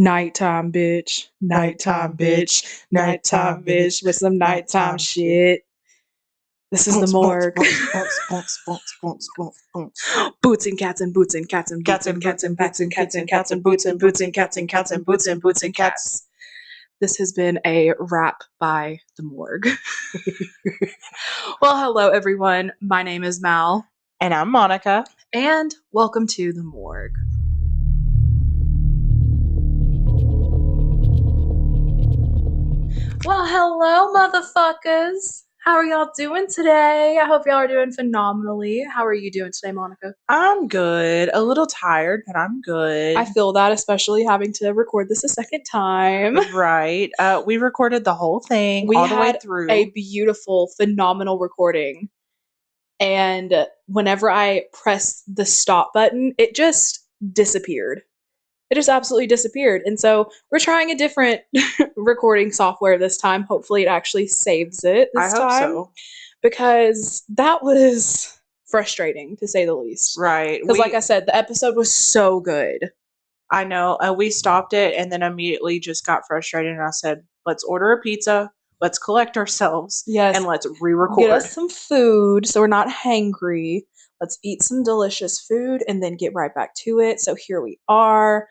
Nighttime, bitch. Nighttime, bitch. Nighttime, bitch. With some nighttime shit. This is the morgue. Boots and cats and boots and cats and boots and cats and boots and cats and cats and boots and boots and cats and cats and boots and boots and cats. This has been a rap by the morgue. Well, hello everyone. My name is Mal. And I'm Monika. And welcome to the morgue. Well, hello, motherfuckers. How are y'all doing today? I hope y'all are doing phenomenally. How are you doing today, Monika? I'm good. A little tired, but I'm good. I feel that, especially having to record this a second time. Right. We recorded the whole thing We all the way had through. a beautiful, phenomenal recording. And whenever I pressed the stop button, it just disappeared. It just absolutely disappeared. And so we're trying a different recording software this time. Hopefully it actually saves it this time. I hope so. Because that was frustrating, to say the least. Right. Because like I said, the episode was so good. I know. We stopped it and then immediately just got frustrated. And I said, let's order a pizza. Let's collect ourselves. Yes. And let's re-record. Get us some food so we're not hangry. Let's eat some delicious food and then get right back to it. So here we are.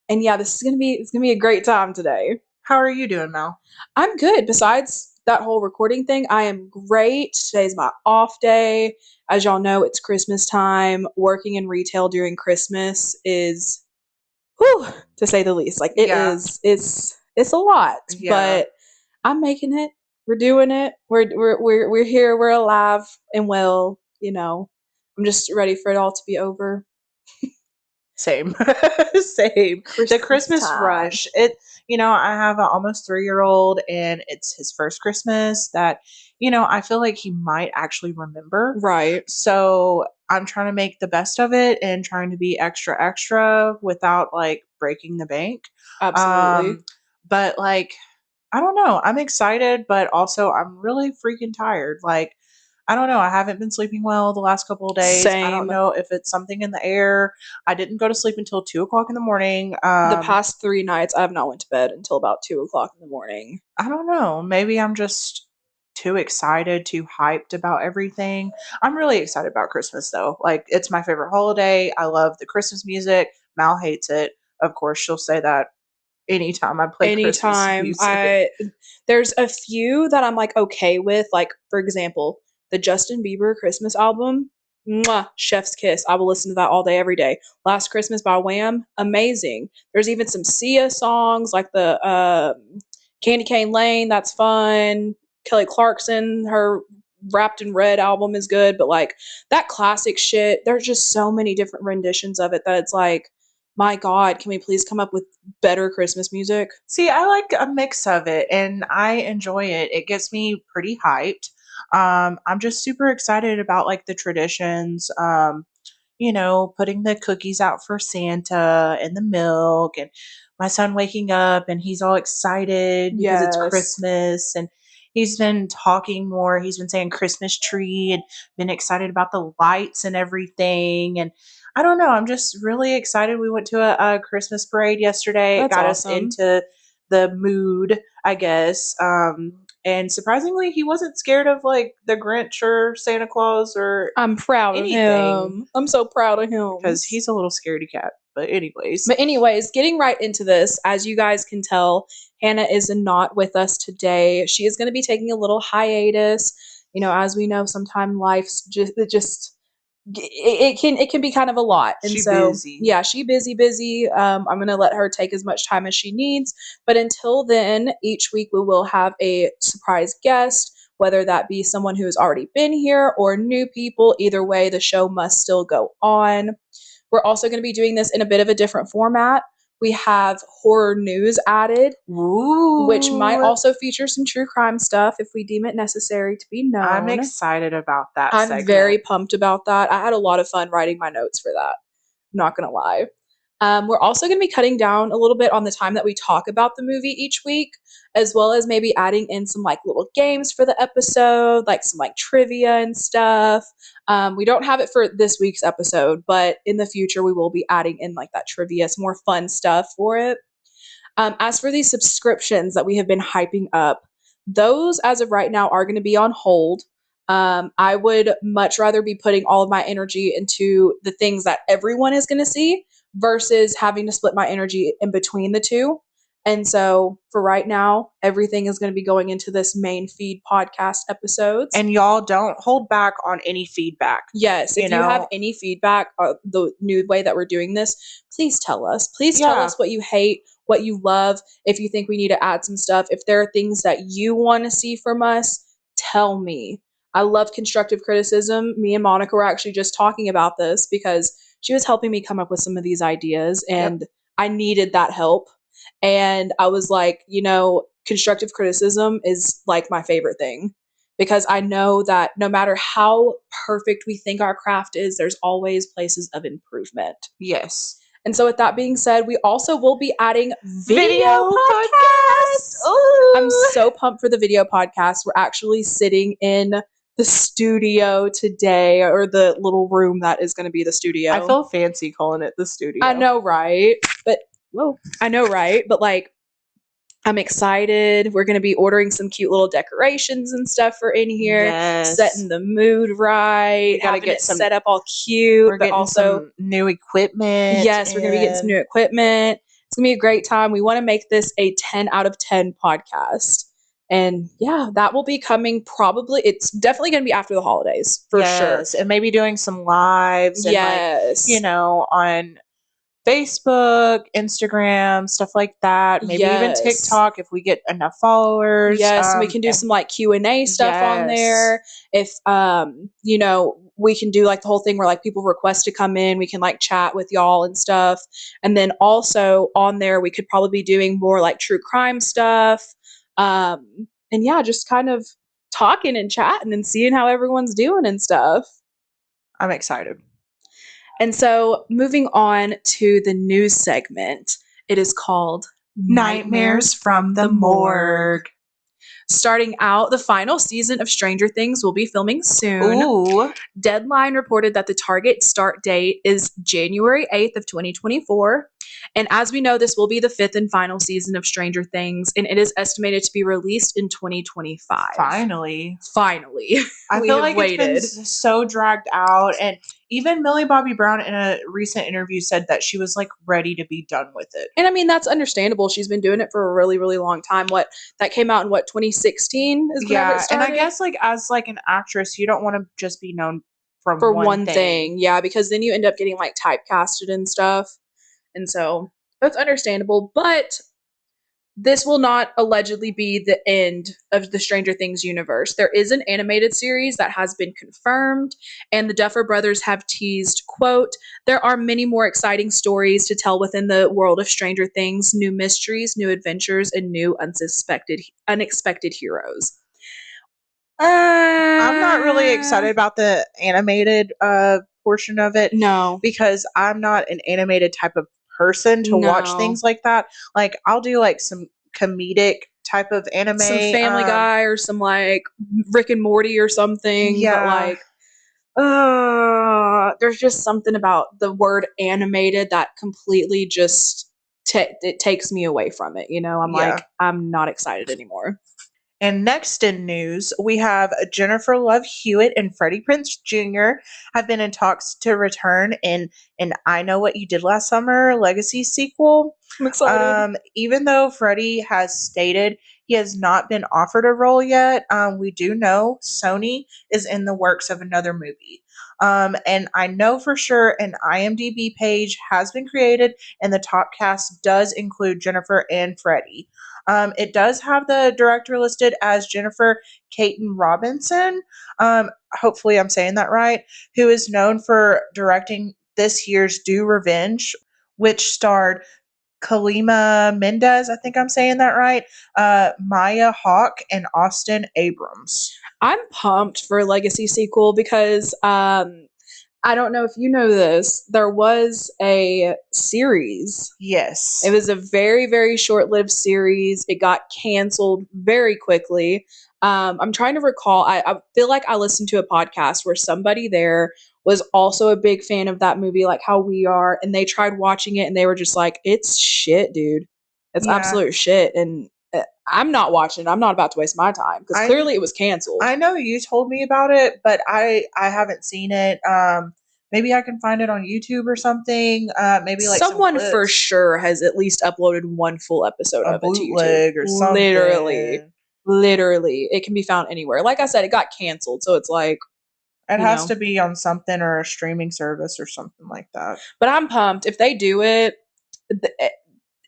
And yeah, it's gonna be a great time today. How are you doing, Mel? I'm good. Besides that whole recording thing, I am great. Today's my off day. As y'all know, it's Christmas time. Working in retail during Christmas is, whew, to say the least. Like it's a lot. Yeah. But I'm making it. We're doing it. We're here. We're alive and well. You know, I'm just ready for it all to be over. Same. Same. The Christmas time. rush. I have an almost 3-year-old and it's his first Christmas that, I feel like he might actually remember. Right. So I'm trying to make the best of it and trying to be extra without like breaking the bank. Absolutely. But like, I don't know. I'm excited, but also I'm really freaking tired. Like, I don't know. I haven't been sleeping well the last couple of days. Same. I don't know if it's something in the air. I didn't go to sleep until 2:00 in the morning. The past 3 nights, I have not went to bed until about 2:00 in the morning. I don't know. Maybe I'm just too excited, too hyped about everything. I'm really excited about Christmas though. Like, it's my favorite holiday. I love the Christmas music. Mal hates it. Of course, she'll say that anytime I play Christmas music. There's a few that I'm like okay with. Like, for example, the Justin Bieber Christmas album. Mwah, chef's kiss. I will listen to that all day, every day. Last Christmas by Wham, amazing. There's even some Sia songs like the Candy Cane Lane. That's fun. Kelly Clarkson, her Wrapped in Red album is good, but like that classic shit, there's just so many different renditions of it that it's like, my God, can we please come up with better Christmas music? See, I like a mix of it and I enjoy it. It gets me pretty hyped. I'm just super excited about like the traditions. Putting the cookies out for Santa and the milk and my son waking up and he's all excited because it's Christmas and he's been talking more. He's been saying Christmas tree and been excited about the lights and everything. And I don't know. I'm just really excited. We went to a Christmas parade yesterday. That's it got awesome. us into the mood, I guess. And surprisingly, he wasn't scared of like the Grinch or Santa Claus or I'm proud anything. of him. I'm so proud of him. Because he's a little scaredy cat. But anyways, getting right into this, as you guys can tell, Hannah is not with us today. She is going to be taking a little hiatus. As we know, sometimes life's just it can be kind of a lot. And She's so busy. Yeah, she busy. I'm going to let her take as much time as she needs. But until then, each week we will have a surprise guest, whether that be someone who has already been here or new people. Either way, the show must still go on. We're also going to be doing this in a bit of a different format. We have horror news added, Ooh. Which might also feature some true crime stuff if we deem it necessary to be known. I'm excited about that I'm very pumped about that. I had a lot of fun writing my notes for that. I'm not going to lie. We're also going to be cutting down a little bit on the time that we talk about the movie each week, as well as maybe adding in some like little games for the episode, like some like trivia and stuff. We don't have it for this week's episode, but in the future we will be adding in like that trivia, some more fun stuff for it. As for these subscriptions that we have been hyping up, those as of right now are going to be on hold. I would much rather be putting all of my energy into the things that everyone is going to see versus having to split my energy in between the two. And so for right now, everything is going to be going into this main feed podcast episodes. And y'all don't hold back on any feedback. Yes, if you have any feedback on the new way that we're doing this, please tell us. Please tell us what you hate, what you love. If you think we need to add some stuff, if there are things that you want to see from us, tell me. I love constructive criticism. Me and Monika were actually just talking about this because she was helping me come up with some of these ideas and I needed that help. And I was like, constructive criticism is like my favorite thing because I know that no matter how perfect we think our craft is, there's always places of improvement. Yes. And so with that being said, we also will be adding video podcasts. Ooh. I'm so pumped for the video podcast. We're actually sitting in the studio today, or the little room that is going to be the studio. I feel fancy calling it the studio. I know, right? But like, I'm excited. We're going to be ordering some cute little decorations and stuff for in here. Yes. Setting the mood right. Gotta get some set up all cute. We're getting some new equipment. Yes, we're going to be getting some new equipment. It's going to be a great time. We want to make this a 10 out of 10 podcast. And yeah, that will be coming probably. It's definitely going to be after the holidays for sure. And maybe doing some lives. Yes. And on Facebook, Instagram, stuff like that. Maybe even TikTok if we get enough followers. Yes, we can do some like Q&A stuff on there. If we can do like the whole thing where like people request to come in, we can like chat with y'all and stuff. And then also on there we could probably be doing more like true crime stuff. And yeah, just kind of talking and chatting and seeing how everyone's doing and stuff. I'm excited. And so moving on to the news segment, it is called Nightmares from the Morgue. Starting out, the final season of Stranger Things will be filming soon. Ooh. Deadline reported that the target start date is January 8th of 2024. And as we know, this will be the 5th and final season of Stranger Things, and it is estimated to be released in 2025. Finally. I feel like it's been so dragged out, and even Millie Bobby Brown in a recent interview said that she was like ready to be done with it. And I mean, that's understandable. She's been doing it for a really, really long time. That came out in 2016 is whenever it started. And I guess like as like an actress, you don't want to just be known for one thing. Yeah, because then you end up getting like typecasted and stuff. And so that's understandable, but this will not allegedly be the end of the Stranger Things universe. There is an animated series that has been confirmed, and the Duffer Brothers have teased, quote, "There are many more exciting stories to tell within the world of Stranger Things, new mysteries, new adventures, and new unexpected heroes." I'm not really excited about the animated portion of it. No. Because I'm not an animated type of person to watch things like that. Like I'll do like some comedic type of anime, some Family Guy or some like Rick and Morty or something. Yeah, but like there's just something about the word animated that completely just it takes me away from it. I'm like, I'm not excited anymore. And next in news, we have Jennifer Love Hewitt and Freddie Prinze Jr. have been in talks to return in an I Know What You Did Last Summer Legacy sequel. I'm excited. Even though Freddie has stated he has not been offered a role yet, we do know Sony is in the works of another movie. And I know for sure an IMDb page has been created, and the top cast does include Jennifer and Freddie. It does have the director listed as Jennifer Caton Robinson. Hopefully I'm saying that right. Who is known for directing this year's Do Revenge, which starred Kalima Mendez, I think I'm saying that right, Maya Hawke, and Austin Abrams. I'm pumped for a Legacy sequel because I don't know if you know this. There was a series. Yes. It was a very, very short-lived series. It got canceled very quickly. I'm trying to recall. I feel like I listened to a podcast where somebody there was also a big fan of that movie, like how we are, and they tried watching it and they were just like, "It's shit, dude. It's Yeah. absolute shit, and I'm not watching. I'm not about to waste my time because I clearly it was canceled. I know you told me about it, but I haven't seen it. Maybe I can find it on YouTube or something. Maybe like some Someone for clips, sure has at least uploaded one full episode a of it to YouTube. bootleg or Literally, something. literally, it can be found anywhere. Like I said, it got canceled, so it's like, It you has know. to be on something or a streaming service or something like that. But I'm pumped if they do it.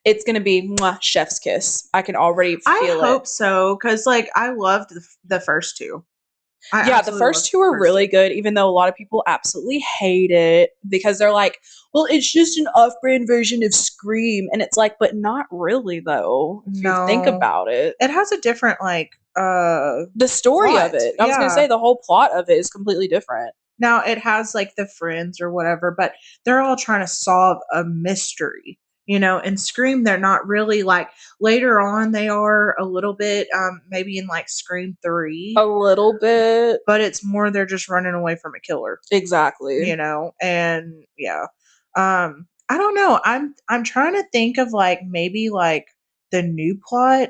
It's gonna be mwah, chef's kiss. I can already I feel it. hope so because like I loved the first two. I Yeah, the absolutely first loved two the are first really two. good, even though a lot of people absolutely hate it because they're like, well, it's just an off brand version of Scream. And it's like, but not really, though, if you think No, about it. it has a different like The story of plot. it, I was going to Yeah. say, the whole plot of it is completely different. Now it has like the friends or whatever, but they're all trying to solve a mystery. In Scream, they're not really like later on they are a little bit, maybe in like Scream A 3, little bit. but it's more they're just running away from a killer, Exactly. and yeah. I don't know. I'm trying to think of like maybe like the new plot.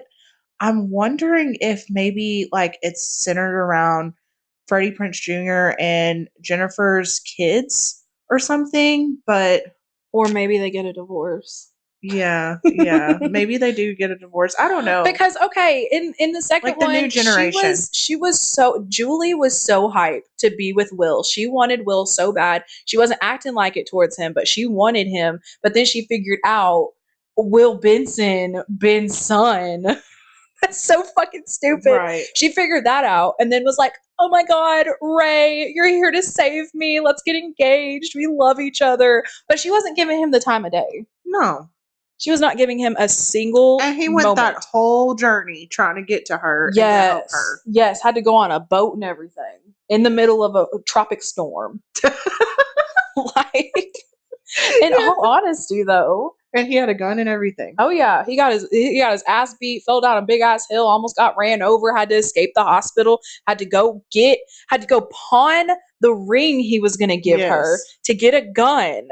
I'm wondering if maybe like it's centered around Freddie Prince Jr. and Jennifer's kids or something, but Or maybe they get a divorce. yeah, yeah. Maybe they do get a divorce. I don't know. Because okay, in the second Like the new one, she generation. was she was so Julie was so hyped to be with Will. She wanted Will so bad. She wasn't acting like it towards him, but she wanted him. But then she figured out Will Benson, Ben's son. That's so fucking stupid. Right. She figured that out and then was like, "Oh my god, Ray, you're here to save me. Let's get engaged. We love each other." But she wasn't giving him the time of day. No. She was not giving him a single And he went that moment. whole jourey trying to get to her and to help Yes. her. Yes. Had to go on a boat and everything in the middle of a tropic storm. Like, in Yeah. all honesty, though. And he had a gun and everything. Oh yeah, he got his ass beat, fell down a big ass hill, almost got ran over, had to escape the hospital, had to go pawn the ring he was gonna give her Yes. to get a gun,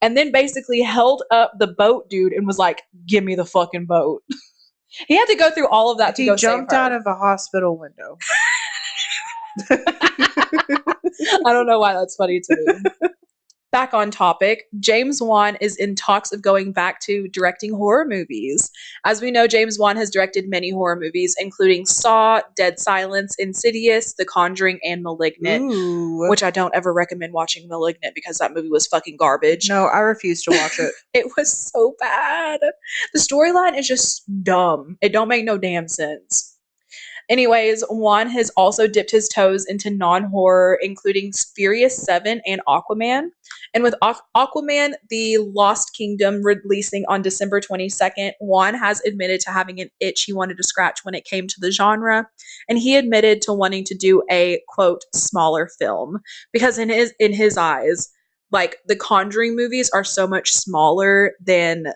and then basically held up the boat dude and was like, "Give me the fucking boat." He had to go through all of that to He go save jumped out her. of a hospital window. I don't know why that's funny to me. Back on topic, James Wan is in talks of going back to directing horror movies. As we know, James Wan has directed many horror movies, including Saw, Dead Silence, Insidious, The Conjuring, and Malignant, Ooh. which I don't ever recommend watching Malignant because that movie was fucking garbage. No, I refuse to watch it. It was so bad. The storyline is just dumb. It don't make no damn sense. Anyways, Juan has also dipped his toes into non horror, including Furious 7 and Aquaman. And with Aquaman, The Lost Kingdom releasing on December 22nd, Juan has admitted to having an itch he wanted to scratch when it came to the genre. And he admitted to wanting to do a quote smaller film because in his eyes, like the Conjuring movies are so much smaller than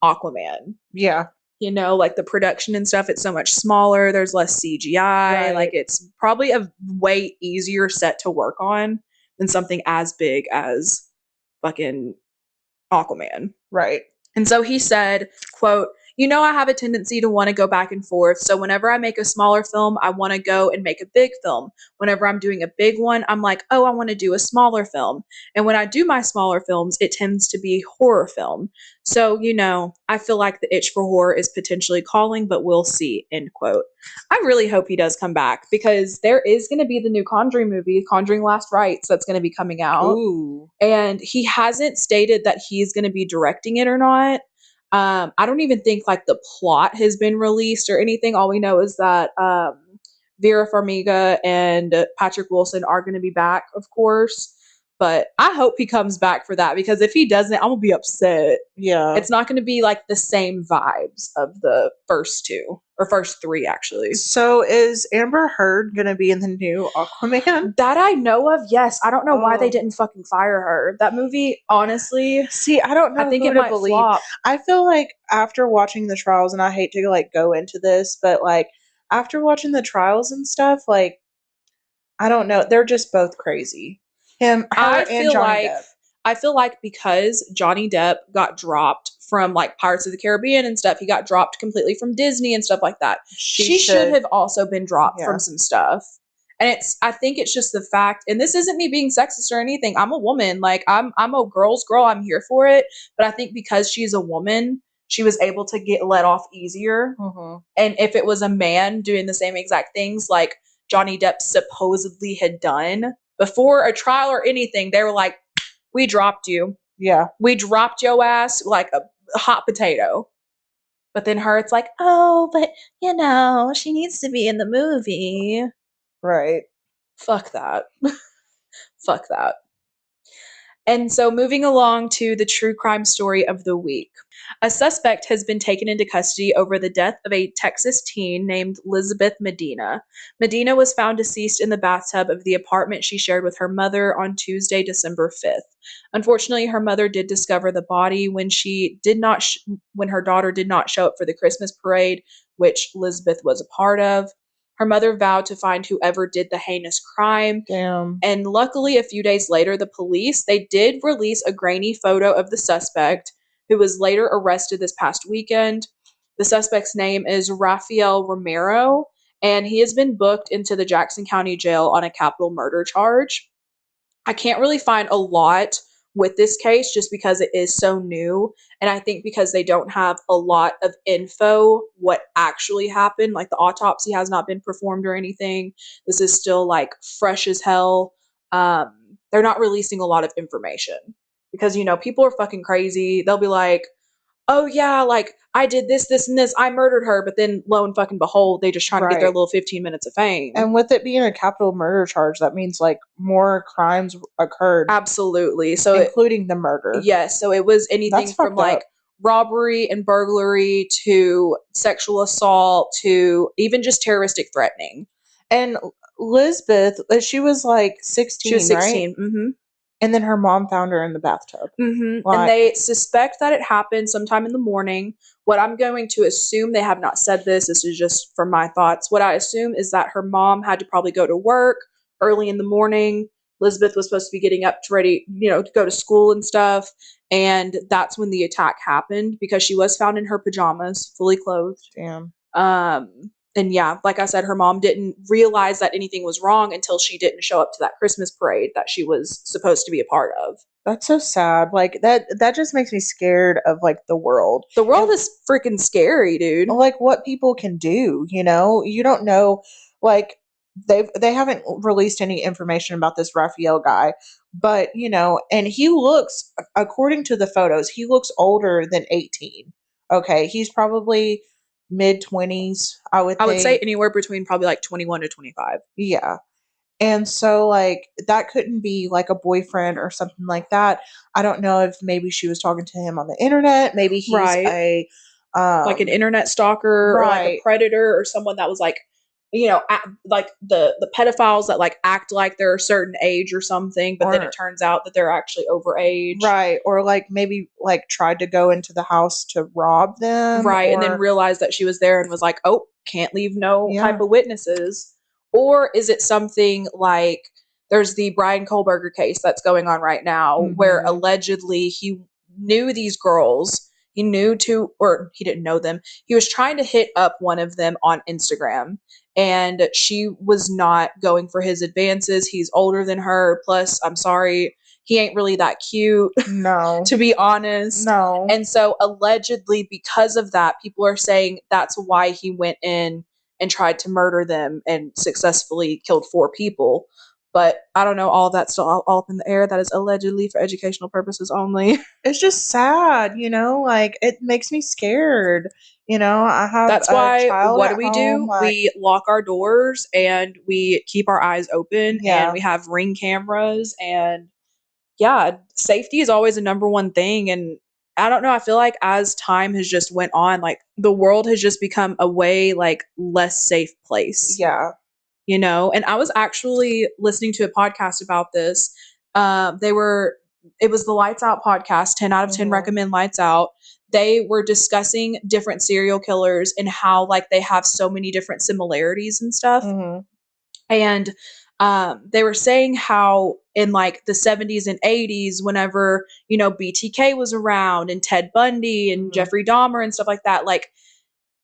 Aquaman. Yeah. Like the production and stuff, it's so much smaller. There's less CGI. Like Right. it's probably a way easier set to work on than something as big as fucking Aquaman. Right. And so he said, quote, I have a tendency to want to go back and forth. So whenever I make a smaller film, I want to go and make a big film. Whenever I'm doing a big one, I'm like, oh, I want to do a smaller film. And when I do my smaller films, it tends to be horror film. So, I feel like the itch for horror is potentially calling, but we'll see, end quote. I really hope he does come back because there is going to be the new Conjuring movie, Conjuring Last Rites, that's going to be coming out. Ooh. And he hasn't stated that he's going to be directing it or not. I don't even think like the plot has been released or anything. All we know is that Vera Farmiga and Patrick Wilson are going to be back, of course. But I hope he comes back for that because if he doesn't, I'm gonna be upset. Yeah. It's not going to be like the same vibes of the first two or first three, actually. So is Amber Heard gonna be in the new Aquaman? That I know of, yes. I don't know why they Oh. didn't fucking fire her. That movie, honestly, See, I don't know I think who it to might believe. flop. I feel like after watching the trials, and I hate to like go into this, but like after watching the trials and stuff, like I don't know, they're just both crazy. Her, I and feel Johnny like Depp. I feel like because Johnny Depp got dropped from like Pirates of the Caribbean and stuff, he got dropped completely from Disney and stuff like that. She should have also been dropped from some stuff. And I think it's just the fact, and this isn't me being sexist or anything. I'm a woman. Like I'm a girl's girl. I'm here for it. But I think because she's a woman, she was able to get let off easier. And if it was a man doing the same exact things like Johnny Depp supposedly had done before a trial or anything, they were like, we dropped you. Yeah. We dropped your ass like a hot potato. But then her, it's like, oh, but you know, she needs to be in the movie. Right. Fuck that. Fuck that. And so moving along to the true crime story of the week. A suspect has been taken into custody over the death of a Texas teen named Elizabeth Medina. Medina was found deceased in the bathtub of the apartment she shared with her mother on Tuesday, December 5th. Unfortunately, her mother did discover the body when when her daughter did not show up for the Christmas parade, which Elizabeth was a part of. Her mother vowed to find whoever did the heinous crime. Damn. And luckily, a few days later, the police, they did release a grainy photo of the suspect, who was later arrested this past weekend. The suspect's name is Rafael Romero, and he has been booked into the Jackson County Jail on a capital murder charge. I can't really find a lot with this case just because it is so new. And I think because they don't have a lot of info what actually happened, like the autopsy has not been performed or anything. This is still like fresh as hell. They're not releasing a lot of information because, you know, people are fucking crazy. They'll be like, oh yeah, like I did this, this, and this. I murdered her. But then lo and fucking behold, they just trying to get their little 15 minutes of fame. And with it being a capital murder charge, that means like more crimes occurred. Absolutely. So including the murder. Yes. So it was anything from like robbery and burglary to sexual assault to even just terroristic threatening. And Lisbeth, she was like 16, She was 16. right? Mm-hmm. And then her mom found her in the bathtub. Mm-hmm. Like, and they suspect that it happened sometime in the morning. What I'm going to assume, they have not said this, this is just from my thoughts. What I assume is that her mom had to probably go to work early in the morning. Elizabeth was supposed to be getting up to ready, you know, to go to school and stuff. And that's when the attack happened because she was found in her pajamas, fully clothed. Damn. And yeah, like I said, her mom didn't realize that anything was wrong until she didn't show up to that Christmas parade that she was supposed to be a part of. That's so sad. Like that just makes me scared of like the world. The world is freaking scary, dude. Like what people can do, you know? You don't know, like they haven't released any information about this Raphael guy, but you know, and he looks, according to the photos, he looks older than 18. Okay, he's probably mid 20s, I would say anywhere between probably like 21 to 25. Yeah. And so like that couldn't be like a boyfriend or something like that. I don't know if maybe she was talking to him on the internet, maybe he's a like an internet stalker or like a predator or someone that was like, you know, like the pedophiles that like act like they're a certain age or something, but then it turns out that they're actually overage. Right. Or like maybe like tried to go into the house to rob them. Right. And then realized that she was there and was like, oh, can't leave no type of witnesses. Or is it something like there's the Brian Kohlberger case that's going on right now where allegedly he knew these girls. He knew or he didn't know them. He was trying to hit up one of them on Instagram and she was not going for his advances. He's older than her. Plus, I'm sorry, he ain't really that cute. No. To be honest. No. And so allegedly because of that, people are saying that's why he went in and tried to murder them and successfully killed 4 people. But I don't know, all of that's still all up in the air. That is allegedly for educational purposes only. It's just sad, you know, like it makes me scared. You know, I have that's why child what do we do? Like, we lock our doors and we keep our eyes open and we have Ring cameras and yeah, safety is always a number one thing. And I don't know, I feel like as time has just went on, like the world has just become a way like less safe place. Yeah. You know, and I was actually listening to a podcast about this. It was the Lights Out podcast, 10 out of 10 recommend Lights Out. They were discussing different serial killers and how like they have so many different similarities and stuff. And They were saying how in like the 70s and 80s, whenever, BTK was around and Ted Bundy and Mhm. Jeffrey Dahmer and stuff like that, like,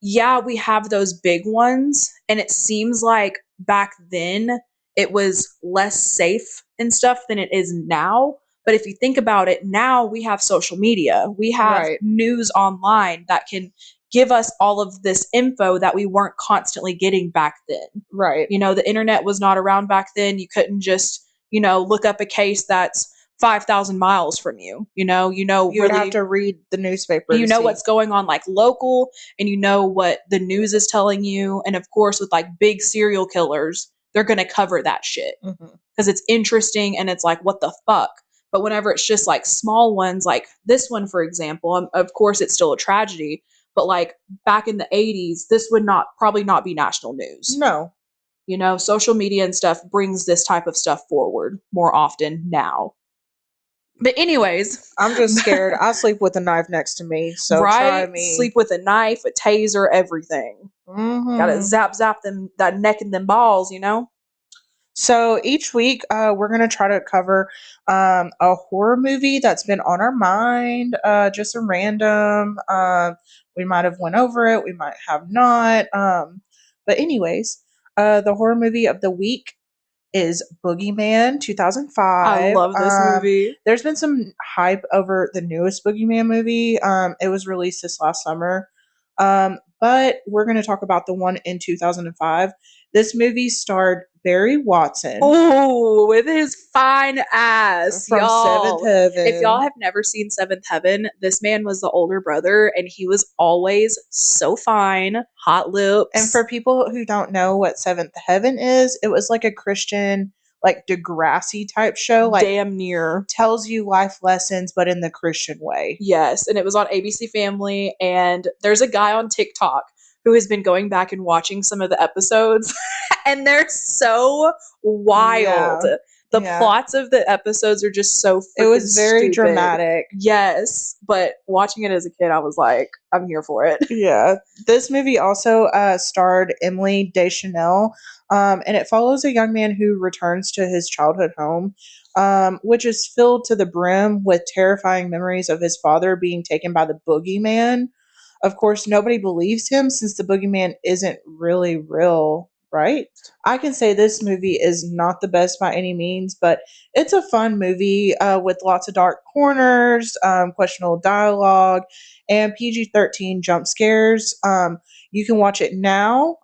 yeah, we have those big ones. And it seems like back then it was less safe and stuff than it is now. But if you think about it, now we have social media, we have Right. news online that can give us all of this info that we weren't constantly getting back then. Right. The internet was not around back then. You couldn't just, look up a case that's 5,000 miles from you. You would have Really, to read the newspaper you to know see. what's going on like local, and you know what the news is telling you. And of course, with like big serial killers, they're going to cover that shit Mhm. because it's interesting and it's like, what the fuck? But whenever it's just like small ones, like this one, for example, of course, it's still a tragedy. But like back in the 80s, this would not probably not be national news. No. Social media and stuff brings this type of stuff forward more often now. But anyways, I'm just scared. I sleep with a knife next to me, so try right? me. Sleep with a knife, a taser, everything. Gotta Mhm. zap them that neck and them balls. So each week, we're gonna try to cover a horror movie that's been on our mind. Just a random. We might have went over it. We might have not. But anyways, the horror movie of the week is Boogeyman I 2005. love this movie. There's been some hype over the newest Boogeyman movie. It was released this last summer. But we're going to talk about the one in 2005. This movie starred Barry Watson Oh, with his fine ass, from Seventh y'all. If y'all Heaven. have never seen Seventh Heaven, this man was the older brother and he was always so fine, hot And for lips. people who don't know what Seventh Heaven is, it was like a Christian, like Degrassi type show, like Damn near. tells you life lessons, but in the Christian way. Yes, and it was on ABC Family. And there's a guy on TikTok who has been going back and watching some of the episodes, and they're so wild. Yeah. The Yeah. plots of the episodes are just so It freaking was very stupid. dramatic. Yes, but watching it as a kid, I was like, I'm here for it. Yeah. This movie also starred Emily Deschanel, and it follows a young man who returns to his childhood home, which is filled to the brim with terrifying memories of his father being taken by the boogeyman. Of course, nobody believes him since the boogeyman isn't really real, right? I can say this movie is not the best by any means, but it's a fun movie with lots of dark corners, questionable dialogue, and PG-13 jump scares. You can watch it now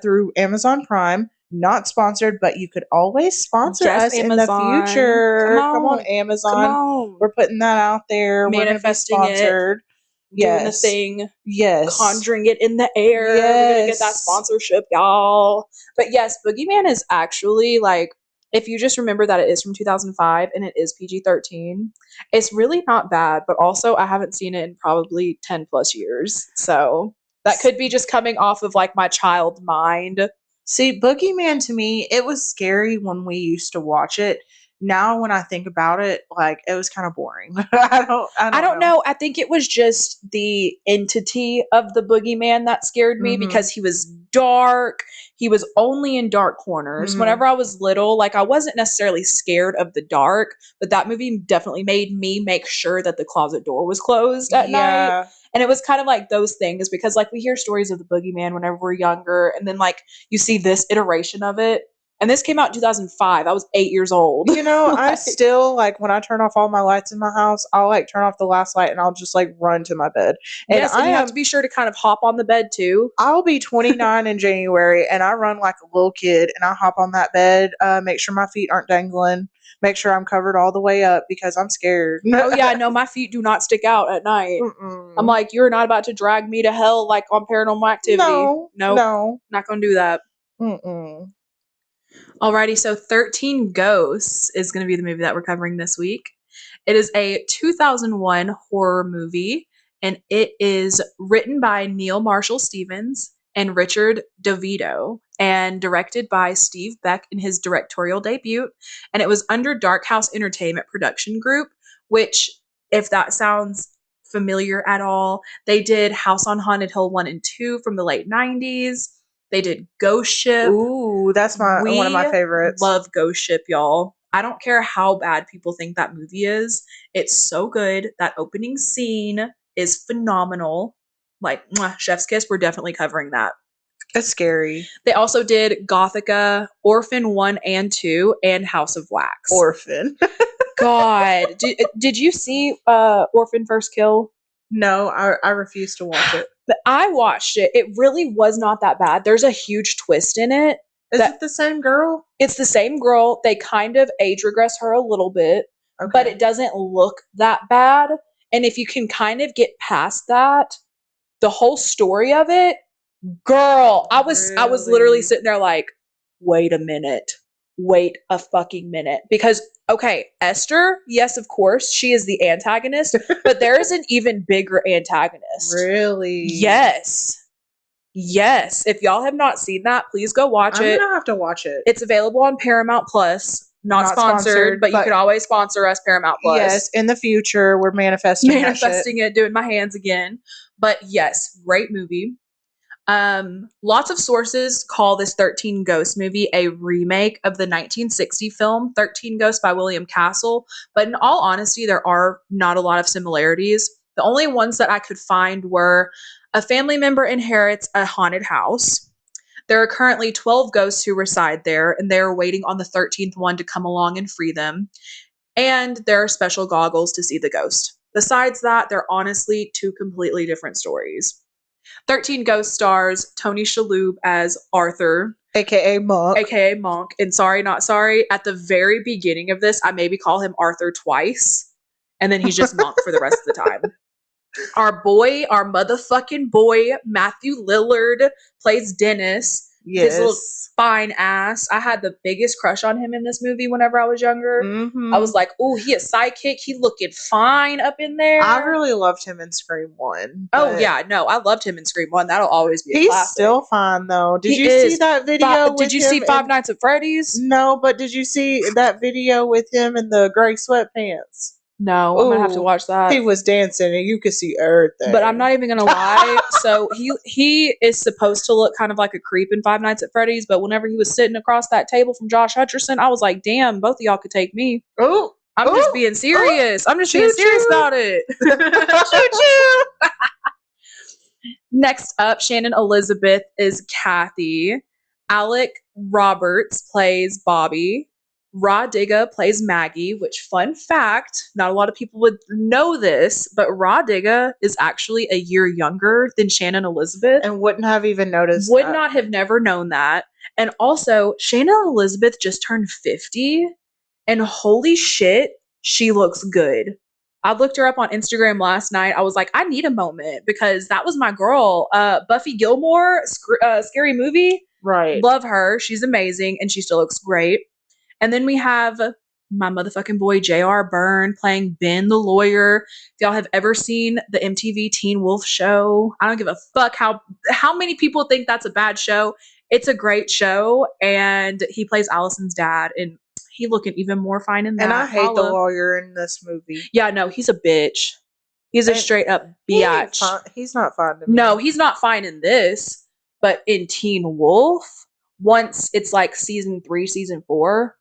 through Amazon Prime. Not sponsored, but you could always sponsor Yes, us in the Amazon. Come future. Come on, on. Come Amazon. on. We're putting that out there. We're going to be Manifesting it, sponsored. doing the Yes. thing, Yes. conjuring it in the air. We're gonna get that Yes. sponsorship, y'all. But yes, Boogeyman is actually like, if you just remember that it is from 2005 and it is PG-13, it's really not bad. But also, I haven't seen it in probably 10 plus years, so that could be just coming off of like my child mind. See, Boogeyman to me, it was scary when we used to watch it. Now when I think about it, like it was kind of boring. I I don't don't know. know. I think it was just the entity of the boogeyman that scared me Mhm. because he was dark. He was only in dark corners. Mhm. Whenever I was little, like I wasn't necessarily scared of the dark, but that movie definitely made me make sure that the closet door was closed at night. Yeah. And it was kind of like those things because like we hear stories of the boogeyman whenever we're younger, and then like you see this iteration of it. And this came out in 2005. I was 8 years old. I Like, still like when I turn off all my lights in my house, I'll like turn off the last light and I'll just like run to my bed. And yes, and you have to be sure to kind of hop on the bed too. I'll be 29 in January and I run like a little kid and I hop on that bed, make sure my feet aren't dangling, make sure I'm covered all the way up because I'm scared. Oh yeah, no, my feet do not stick out at night. I'm Mm-mm. like, you're not about to drag me to hell like on Paranormal Activity. No, Nope, no. not gonna do that. Mm-mm. Alrighty, so 13 Ghosts is gonna be the movie that we're covering this week. It is a 2001 horror movie, and it is written by Neil Marshall Stevens and Richard DeVito, and directed by Steve Beck in his directorial debut. And it was under Dark House Entertainment Production Group, which, if that sounds familiar at all, they did House on Haunted Hill 1 and 2 from the late 90s. They did Ghost Ship. Ooh, that's one of my We favorites. love Ghost Ship, y'all. I don't care how bad people think that movie is. It's so good. That opening scene is phenomenal. Like, mwah, chef's kiss. We're definitely covering that. It's scary. They also did Gothica, Orphan 1 and 2, and House of Wax. Orphan. God. Did you see Orphan First Kill? No, I refuse to watch it. But I watched it. It really was not that bad. There's a huge twist in it. Is it the same girl? It's the same girl. They kind of age regress her a little bit, but it doesn't look that bad. And if you can kind of get past that, the whole story of it, girl, I was literally sitting there like, wait a minute. Wait a fucking minute. Because, okay, Esther, yes, of course, she is the antagonist, but there is an even bigger antagonist. Really? Yes. Yes. If y'all have not seen that, please go watch it. I'm gonna have to watch it. It's available on Paramount Plus. Not sponsored, but you could always sponsor us, Paramount Plus. Yes, in the future, we're manifesting it, doing my hands again. But yes, great movie. Lots of sources call this 13 Ghosts movie a remake of the 1960 film 13 Ghosts by William Castle, but in all honesty, there are not a lot of similarities. The only ones that I could find were a family member inherits a haunted house. There are currently 12 ghosts who reside there, and they are waiting on the 13th one to come along and free them. And there are special goggles to see the ghost. Besides that, they're honestly two completely different stories. 13 Ghosts stars Tony Shalhoub as Arthur, aka Monk. And sorry, not sorry. At the very beginning of this, I maybe call him Arthur twice, and then he's just Monk for the rest of the time. Our motherfucking boy, Matthew Lillard, plays Dennis. Yes. His little fine ass. I had the biggest crush on him in this movie whenever I was younger. Mm-hmm. I was like, oh, he a sidekick. He looking fine up in there. I really loved him in Scream 1. Oh, yeah. No, I loved him in Scream 1. That'll always be a He's classic. still fine, though. Did you see that video Did you see Five Nights at Freddy's? No, but did you see that video with him in the gray sweatpants? No, I'm going to have to watch that. He was dancing and you could see everything. But I'm not even going to lie. So he is supposed to look kind of like a creep in Five Nights at Freddy's, but whenever he was sitting across that table from Josh Hutcherson, I was like, damn, both of y'all could take me. Oh, I'm just being serious. I'm just being serious about it. Choo-choo. Next up, Shannon Elizabeth is Kathy. Alec Roberts plays Bobby. Rod Digga plays Maggie, which, fun fact, not a lot of people would know this, but Rod Digga is actually a year younger than Shannon Elizabeth. And wouldn't have even noticed Would not have never known that. And also, Shannon Elizabeth just turned 50, and holy shit, she looks good. I looked her up on Instagram last night. I was like, I need a moment because that was my girl. Buffy Gilmore, Scary Movie. Right. Love her. She's amazing, and she still looks great. And then we have my motherfucking boy J.R. Byrne playing Ben the lawyer. If y'all have ever seen the MTV Teen Wolf show, I don't give a fuck how many people think that's a bad show. It's a great show, and he plays Allison's dad, and he looking even more fine in that. And I hate the lawyer in this movie. Yeah, no, he's a bitch. He's a straight up biatch. He's not fine to me. No, he's not fine in this, but in Teen Wolf, once it's like season 3, season 4,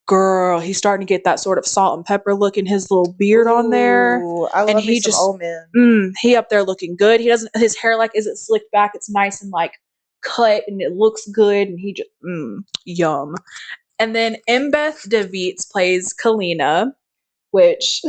girl, he's starting to get that sort of salt and pepper look in his little beard on there. I love me some old men. He up there looking good. His hair like isn't slicked back. It's nice and like cut and it looks good. And he just, yum. And then Embeth DeViets plays Kalina, which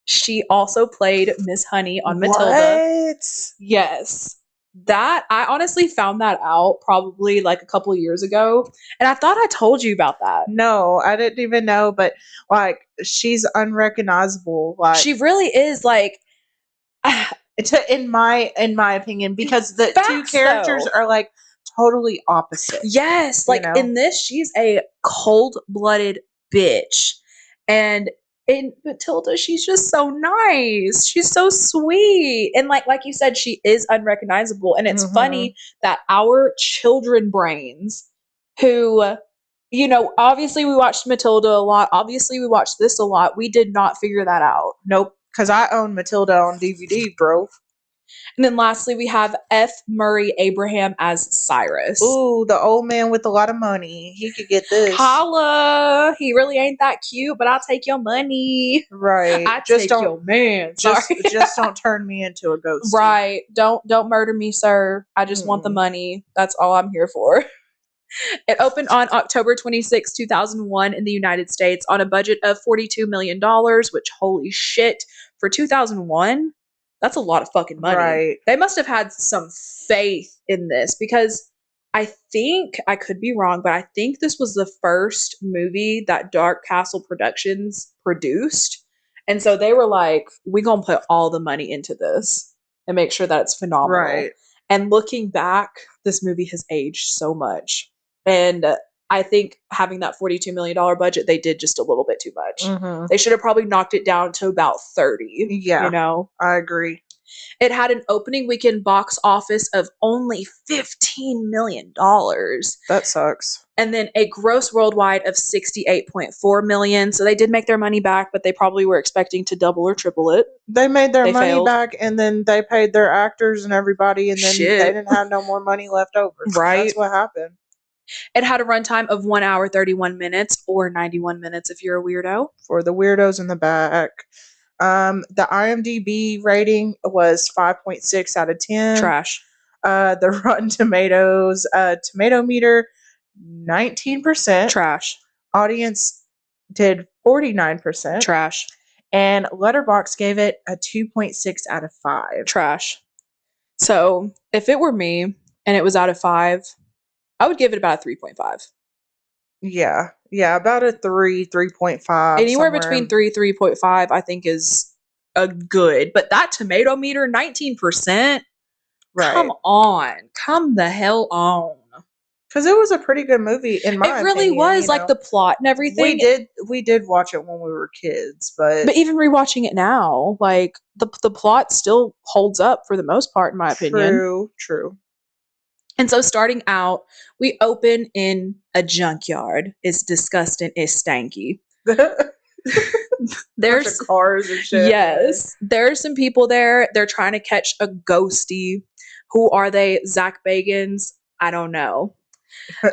she also played Miss Honey on Matilda. What? Yes. That I honestly found that out probably like a couple of years ago, and I thought I told you about that. No, I didn't even know, but like she's unrecognizable. Like she really is. Like in my opinion, because the two characters are like totally opposite. Yes, like in this, she's a cold-blooded bitch, and in Matilda, she's just so nice. She's so sweet. And like you said, she is unrecognizable. And it's funny that our children brains who, obviously we watched Matilda a lot. Obviously we watched this a lot. We did not figure that out. Nope. Because I own Matilda on DVD, bro. And then lastly, we have F. Murray Abraham as Cyrus. Ooh, the old man with a lot of money. He could get this. Holla! He really ain't that cute, but I'll take your money. Right. I Just take don't your man. Sorry. just don't turn me into a ghost. Right. Don't murder me, sir. I just want the Mm-mm. money. That's all I'm here for. It opened on October 26, 2001 in the United States on a budget of $42 million, which, holy shit, for 2001, that's a lot of fucking money. Right. They must have had some faith in this because I think, I could be wrong, but I think this was the first movie that Dark Castle Productions produced. And so they were like, we're going to put all the money into this and make sure that it's phenomenal. Right. And looking back, this movie has aged so much. And I think having that $42 million budget, they did just a little bit too much. Mm-hmm. They should have probably knocked it down to about 30. Yeah. You know? I agree. It had an opening weekend box office of only $15 million. That sucks. And then a gross worldwide of $68.4 million. So they did make their money back, but they probably were expecting to double or triple it. They made their They money failed. back, and then they paid their actors and everybody, and then Shit. they didn't have no more money left over. Right. That's what happened. It had a runtime of 1 hour, 31 minutes, or 91 minutes if you're a weirdo. For the weirdos in the back. The IMDb rating was 5.6 out of 10. Trash. The Rotten Tomatoes tomato meter, 19%. Trash. Audience did 49%. Trash. And Letterboxd gave it a 2.6 out of 5. Trash. So if it were me and it was out of 5, I would give it about a 3.5. Yeah. Yeah, about a 3.5. Anywhere between 3.5, I think is a good. But that tomato meter, 19%? Right. Come on. Come the hell on. Because it was a pretty good movie, in my opinion. It really was, like, the plot and everything. We did watch it when we were kids, but even rewatching it now, like, the plot still holds up for the most part, in my opinion. True. And so starting out, we open in a junkyard. It's disgusting. It's stanky. There's cars and shit. Yes. There's some people there. They're trying to catch a ghostie. Who are they? Zach Bagans? I don't know.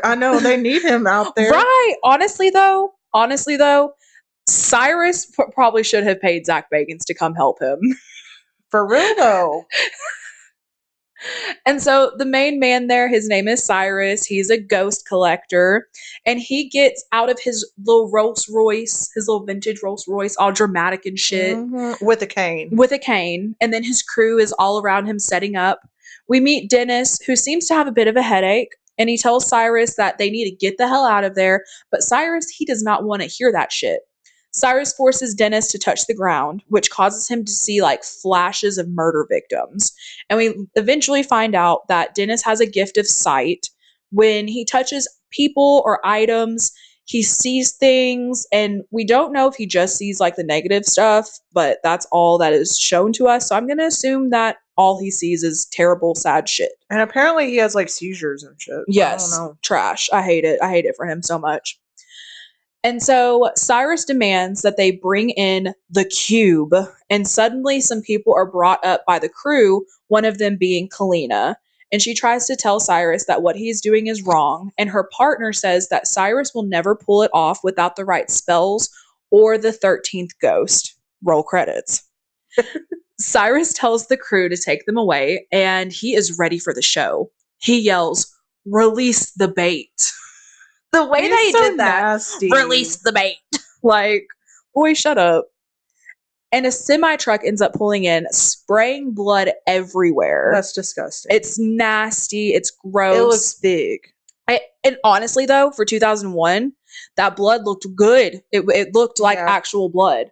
I know they need him out there. Right. Honestly though, Cyrus probably should have paid Zach Bagans to come help him. For real though. And so the main man there, his name is Cyrus. He's a ghost collector. And he gets out of his little Rolls Royce, his little vintage Rolls Royce, all dramatic and shit. Mm-hmm. With a cane. And then his crew is all around him setting up. We meet Dennis, who seems to have a bit of a headache. And he tells Cyrus that they need to get the hell out of there. But Cyrus, he does not want to hear that shit. Cyrus forces Dennis to touch the ground, which causes him to see like flashes of murder victims. And we eventually find out that Dennis has a gift of sight. When he touches people or items, he sees things, and we don't know if he just sees like the negative stuff, but that's all that is shown to us. So I'm going to assume that all he sees is terrible, sad shit. And apparently he has like seizures and shit. Yes. I don't know. Trash. I hate it. I hate it for him so much. And so Cyrus demands that they bring in the cube, and suddenly some people are brought up by the crew, one of them being Kalina. And she tries to tell Cyrus that what he's doing is wrong, and her partner says that Cyrus will never pull it off without the right spells or the 13th ghost. Roll credits. Cyrus tells the crew to take them away, and he is ready for the show. He yells, "Release the bait." The way they did that, nasty. Release the bait. Like, boy, shut up. And a semi-truck ends up pulling in, spraying blood everywhere. That's disgusting. It's nasty. It's gross. It looks big. And honestly, though, for 2001, that blood looked good. It looked like actual blood.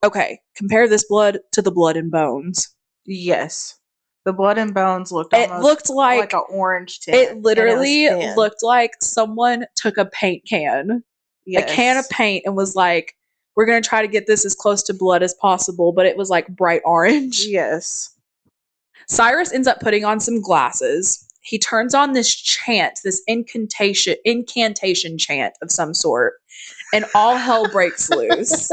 Okay, compare this blood to the blood and bones. Yes. The blood and bones looked like an orange tint. It literally looked like someone took a paint can, a can of paint, and was like, we're going to try to get this as close to blood as possible, but it was like bright orange. Yes. Cyrus ends up putting on some glasses. He turns on this chant, this incantation chant of some sort, and all hell breaks loose.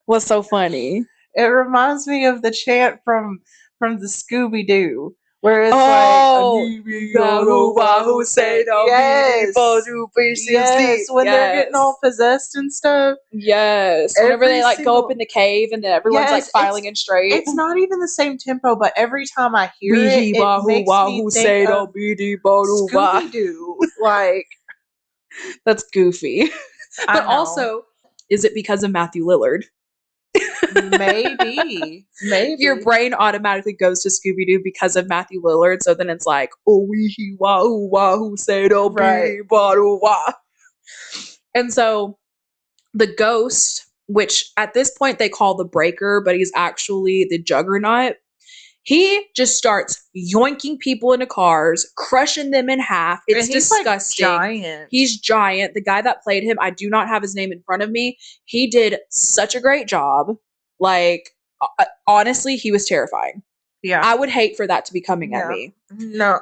What's so funny? It reminds me of the chant from from the Scooby Doo, where it's like a Oh, Navy Wahoo, Wahoo, say no, yes, peace and yes, sleep. when they're getting all Yes. possessed and stuff. Yes. Whenever Every they like go up single in the cave and then everyone's like yes, filing in straight. it's not even the same tempo, but every time I hear it, Weehee it wahoo makes me wahoo think say of no beady badu wah. Scooby Doo. Like, That's goofy. I But know. also, is it because of Matthew Lillard? Maybe. Your Maybe. brain automatically goes to Scooby Doo because of Matthew Lillard. So then it's like, oh, weehee wahoo wahoo say no Right. beady badu wah. And so the ghost, which at this point they call the breaker, but he's actually the juggernaut. He just starts yoinking people into cars, crushing them in half. It's And he's like disgusting. giant. He's giant. The guy that played him, I do not have his name in front of me. He did such a great job. Like, honestly, he was terrifying. Yeah. I would hate for that to be coming at Yeah. me. No.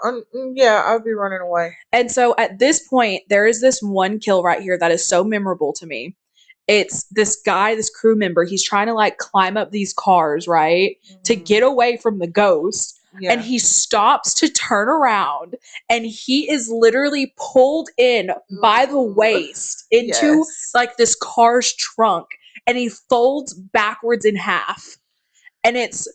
Yeah, I'd be running away. And so at this point, there is this one kill right here that is so memorable to me. It's this guy, this crew member, he's trying to like climb up these cars, right? To get away from the ghost. Yeah. And he stops to turn around and he is literally pulled in by the waist into Yes. like this car's trunk and he folds backwards in half. And it's,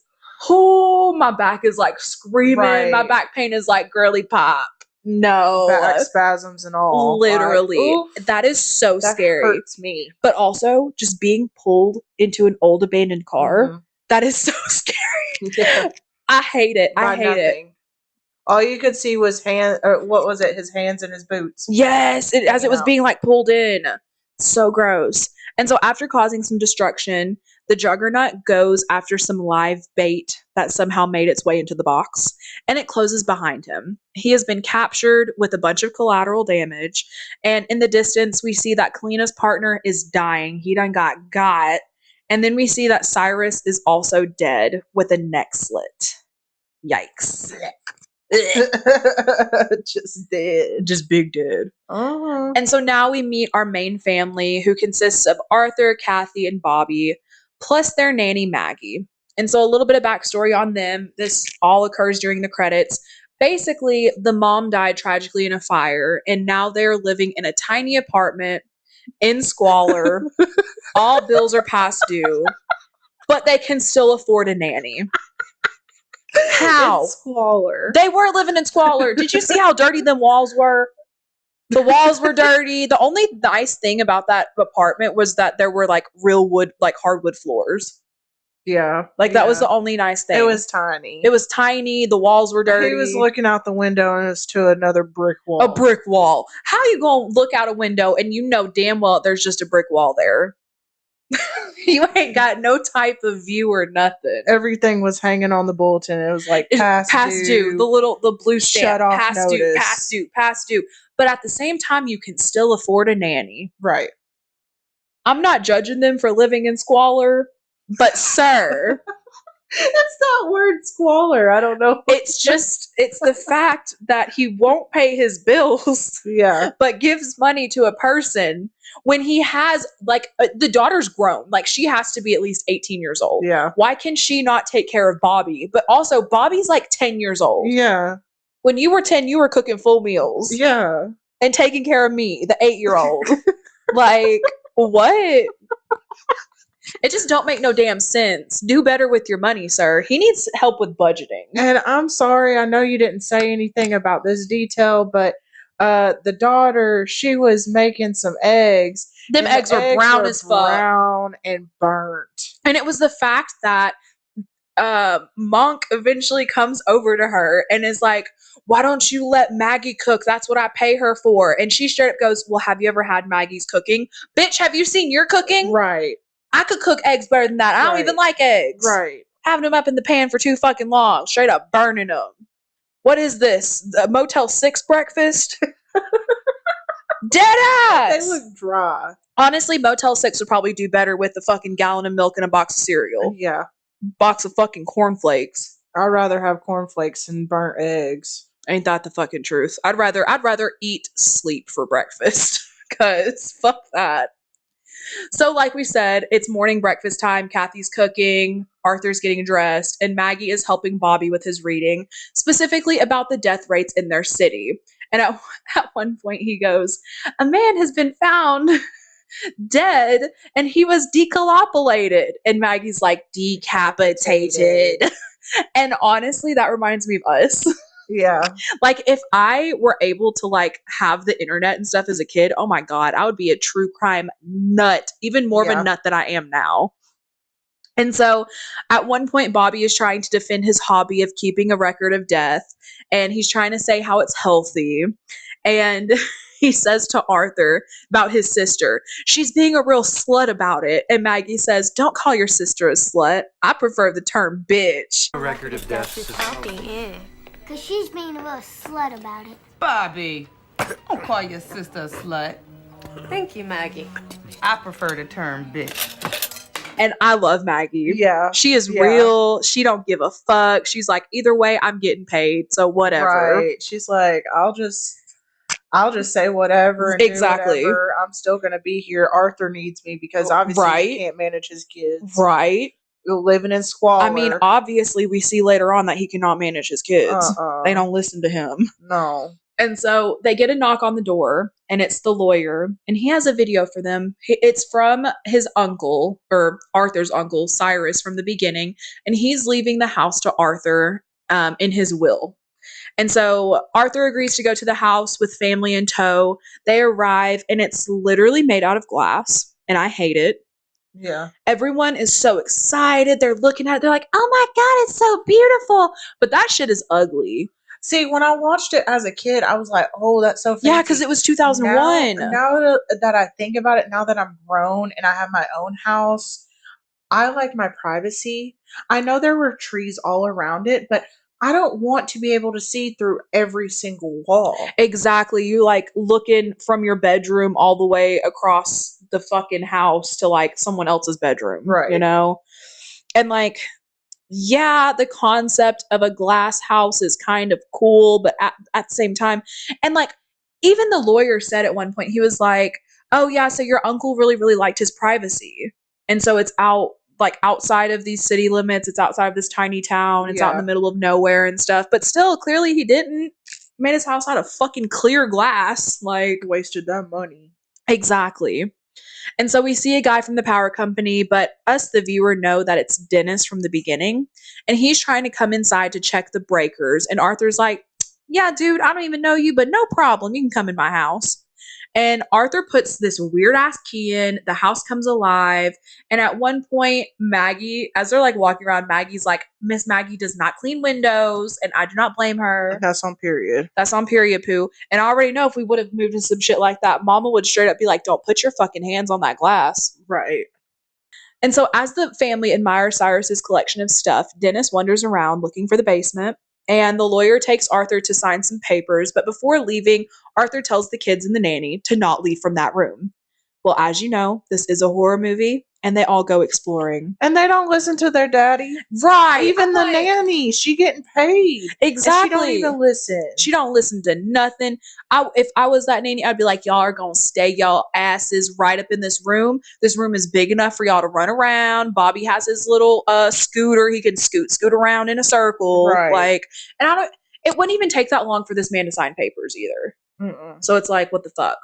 oh, my back is like screaming. Right. My back pain is like girly pop. No. Back spasms and all. Literally. Like, that is so that scary. hurts me. But also just being pulled into an old abandoned car, that is so scary. Yeah. I hate it. I hate it. All you could see was what was it? His hands and his boots. Yes, as it was out. being like pulled in. So gross. And so after causing some destruction, the juggernaut goes after some live bait that somehow made its way into the box, and it closes behind him. He has been captured with a bunch of collateral damage, and in the distance, we see that Kalina's partner is dying. He done got. And then we see that Cyrus is also dead with a neck slit. Yikes. Just dead. Just big dead. Uh-huh. And so now we meet our main family, who consists of Arthur, Kathy, and Bobby, plus their nanny, Maggie. And so a little bit of backstory on them. This all occurs during the credits. Basically, the mom died tragically in a fire, and now they're living in a tiny apartment in squalor. All bills are past due, but they can still afford a nanny. How? In squalor. They were living in squalor. Did you see how dirty them walls were? The walls were dirty. The only nice thing about that apartment was that there were like real wood, like hardwood floors. Yeah. Like that was the only nice thing. It was tiny. It was tiny. The walls were dirty. He was looking out the window and it's to another brick wall. A brick wall. How you gonna look out a window and you know damn well there's just a brick wall there? You ain't got no type of view or nothing. Everything was hanging on the bulletin. It was like past due. The blue stamp. Shut off past notice. due. Past due. But at the same time, you can still afford a nanny. Right. I'm not judging them for living in squalor, but sir. It's that word squalor. I don't know. It's the fact that he won't pay his bills. Yeah. But gives money to a person when he has, like, the daughter's grown. Like, she has to be at least 18 years old. Yeah. Why can she not take care of Bobby? But also, Bobby's like 10 years old. Yeah. When you were 10, you were cooking full meals. Yeah. And taking care of me, the 8-year-old. Like, what? It just don't make no damn sense. Do better with your money, sir. He needs help with budgeting. And I'm sorry, I know you didn't say anything about this detail, but the daughter, she was making some eggs. Them eggs were brown as fuck. Brown and burnt. And it was the fact that Monk eventually comes over to her and is like, why don't you let Maggie cook? That's what I pay her for. And she straight up goes, well, have you ever had Maggie's cooking? Bitch, have you seen your cooking? Right. I could cook eggs better than that. I don't even like eggs. Right. Having them up in the pan for too fucking long. Straight up burning them. What is this? A Motel 6 breakfast? Dead ass! They look dry. Honestly, Motel 6 would probably do better with a fucking gallon of milk and a box of cereal. Yeah. Box of fucking cornflakes. I'd rather have cornflakes than burnt eggs. Ain't that the fucking truth? I'd rather eat sleep for breakfast. Cause fuck that. So like we said, it's morning breakfast time. Kathy's cooking. Arthur's getting dressed, and Maggie is helping Bobby with his reading, specifically about the death rates in their city. And at one point he goes, "A man has been found dead and he was decapitated." And Maggie's like, "Decapitated." And honestly, that reminds me of us. Yeah. Like, if I were able to like have the internet and stuff as a kid, oh my God, I would be a true crime nut, even more of a nut than I am now. And so at one point, Bobby is trying to defend his hobby of keeping a record of death, and he's trying to say how it's healthy. And he says to Arthur about his sister, "She's being a real slut about it." And Maggie says, "Don't call your sister a slut. I prefer the term bitch." A record of death is healthy, yeah. Because she's being a real slut about it. Bobby, don't call your sister a slut. Thank you, Maggie. I prefer the term bitch. And I love Maggie. Yeah. She is real. She don't give a fuck. She's like, either way, I'm getting paid. So whatever. Right. She's like, I'll just say whatever and Exactly. do whatever. I'm still gonna be here. Arthur needs me because obviously he can't manage his kids. Right. Living in squalor. I mean, obviously we see later on that he cannot manage his kids. They don't listen to him. No. And so they get a knock on the door, and it's the lawyer, and he has a video for them. It's from his uncle, or Arthur's uncle, Cyrus, from the beginning, and he's leaving the house to Arthur in his will. And so Arthur agrees to go to the house with family in tow. They arrive, and it's literally made out of glass, and I hate it. Yeah. Everyone is so excited. They're looking at it. They're like, "Oh my God, it's so beautiful." But that shit is ugly. See, when I watched it as a kid, I was like, "Oh, that's so fancy." Yeah, because it was 2001. Now that I think about it, now that I'm grown and I have my own house, I like my privacy. I know there were trees all around it, but I don't want to be able to see through every single wall. Exactly. You like looking from your bedroom all the way across the fucking house to like someone else's bedroom. Right. You know? And like, yeah, the concept of a glass house is kind of cool, but at the same time, and like, even the lawyer said at one point, he was like, "Oh yeah, so your uncle really, really liked his privacy. And so it's outside of these city limits, it's outside of this tiny town, it's out in the middle of nowhere and stuff." But still, clearly he didn't. He made his house out of fucking clear glass. Like, wasted that money. Exactly. And so we see a guy from the power company, but us, the viewer, know that it's Dennis from the beginning. And he's trying to come inside to check the breakers. And Arthur's like, "Yeah, dude, I don't even know you, but no problem. You can come in my house." And Arthur puts this weird ass key in. The house comes alive. And at one point, Maggie, as they're like walking around, Maggie's like, "Miss Maggie does not clean windows." And I do not blame her. That's on period. That's on period poo. And I already know if we would have moved into some shit like that, Mama would straight up be like, "Don't put your fucking hands on that glass." Right. And so as the family admires Cyrus's collection of stuff, Dennis wanders around looking for the basement. And the lawyer takes Arthur to sign some papers, but before leaving, Arthur tells the kids and the nanny to not leave from that room. Well, as you know, this is a horror movie, and they all go exploring. And they don't listen to their daddy. Right. Even the nanny, she getting paid. Exactly. And she don't even listen. She don't listen to nothing. If I was that nanny, I'd be like, "Y'all are going to stay y'all asses right up in this room. This room is big enough for y'all to run around. Bobby has his little scooter. He can scoot around in a circle." Right. Like, and it wouldn't even take that long for this man to sign papers either. Mm-mm. So it's like, what the fuck?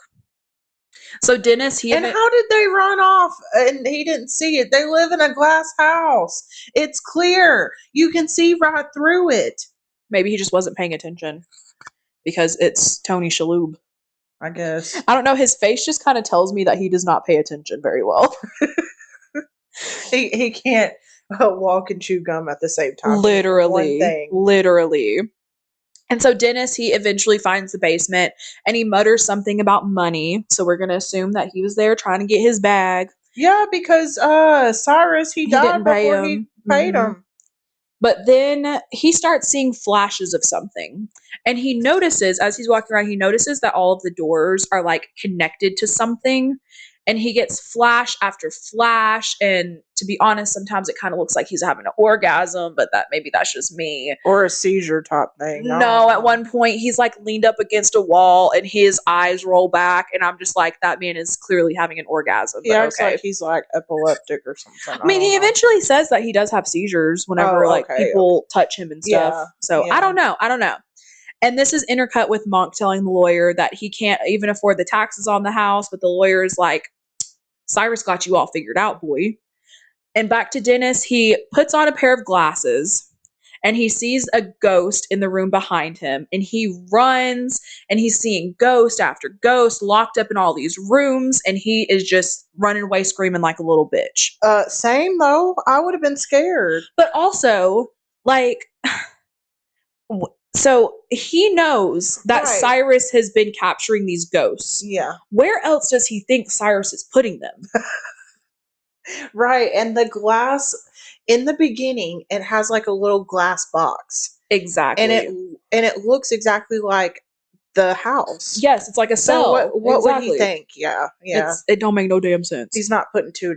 So Dennis, and how did they run off and he didn't see it? They live in a glass house. It's clear. You can see right through it. Maybe he just wasn't paying attention because it's Tony Shalhoub. I guess. I don't know. His face just kind of tells me that he does not pay attention very well. He can't walk and chew gum at the same time. Literally. And so Dennis, he eventually finds the basement and he mutters something about money. So we're going to assume that he was there trying to get his bag. Yeah, because Cyrus, he died before he paid him. But then he starts seeing flashes of something. And he notices, as he's walking around, he notices that all of the doors are like connected to something. and he gets flash after flash, and to be honest, sometimes it kind of looks like he's having an orgasm, but maybe that's just me. Or a seizure type thing. No, at one point he's like leaned up against a wall and his eyes roll back, and I'm just like, that man is clearly having an orgasm. He acts like he's like epileptic or something. I mean, he eventually says that he does have seizures whenever people touch him and stuff. Yeah, so yeah. I don't know. And this is intercut with Monk telling the lawyer that he can't even afford the taxes on the house, but the lawyer is like, Cyrus got you all figured out, boy. And back to Dennis, he puts on a pair of glasses and he sees a ghost in the room behind him, and he runs and he's seeing ghost after ghost locked up in all these rooms, and he is just running away screaming like a little bitch. Same though. I would have been scared. But also, like, so he knows that Cyrus has been capturing these ghosts. Yeah. Where else does he think Cyrus is putting them? Right. And the glass in the beginning, it has like a little glass box. Exactly. And it looks exactly like the house. Yes, it's like a cell. So what would he think? Yeah. Yeah. It don't make no damn sense. He's not putting two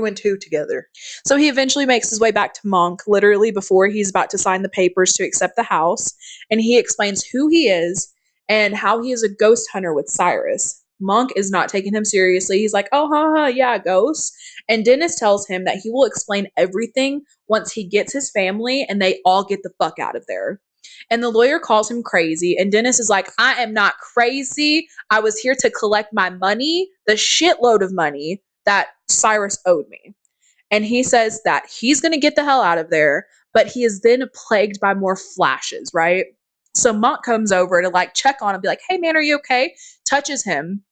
and two together. So he eventually makes his way back to Monk, literally before he's about to sign the papers to accept the house, and he explains who he is and how he is a ghost hunter with Cyrus. Monk is not taking him seriously. He's like, oh, yeah, ghosts. And Dennis tells him that he will explain everything once he gets his family and they all get the fuck out of there. And the lawyer calls him crazy, and Dennis is like, I am not crazy. I was here to collect my money, the shitload of money that Cyrus owed me. And he says that he's going to get the hell out of there, but he is then plagued by more flashes, right? So Monk comes over to like check on him, be like, hey man, are you okay? Touches him,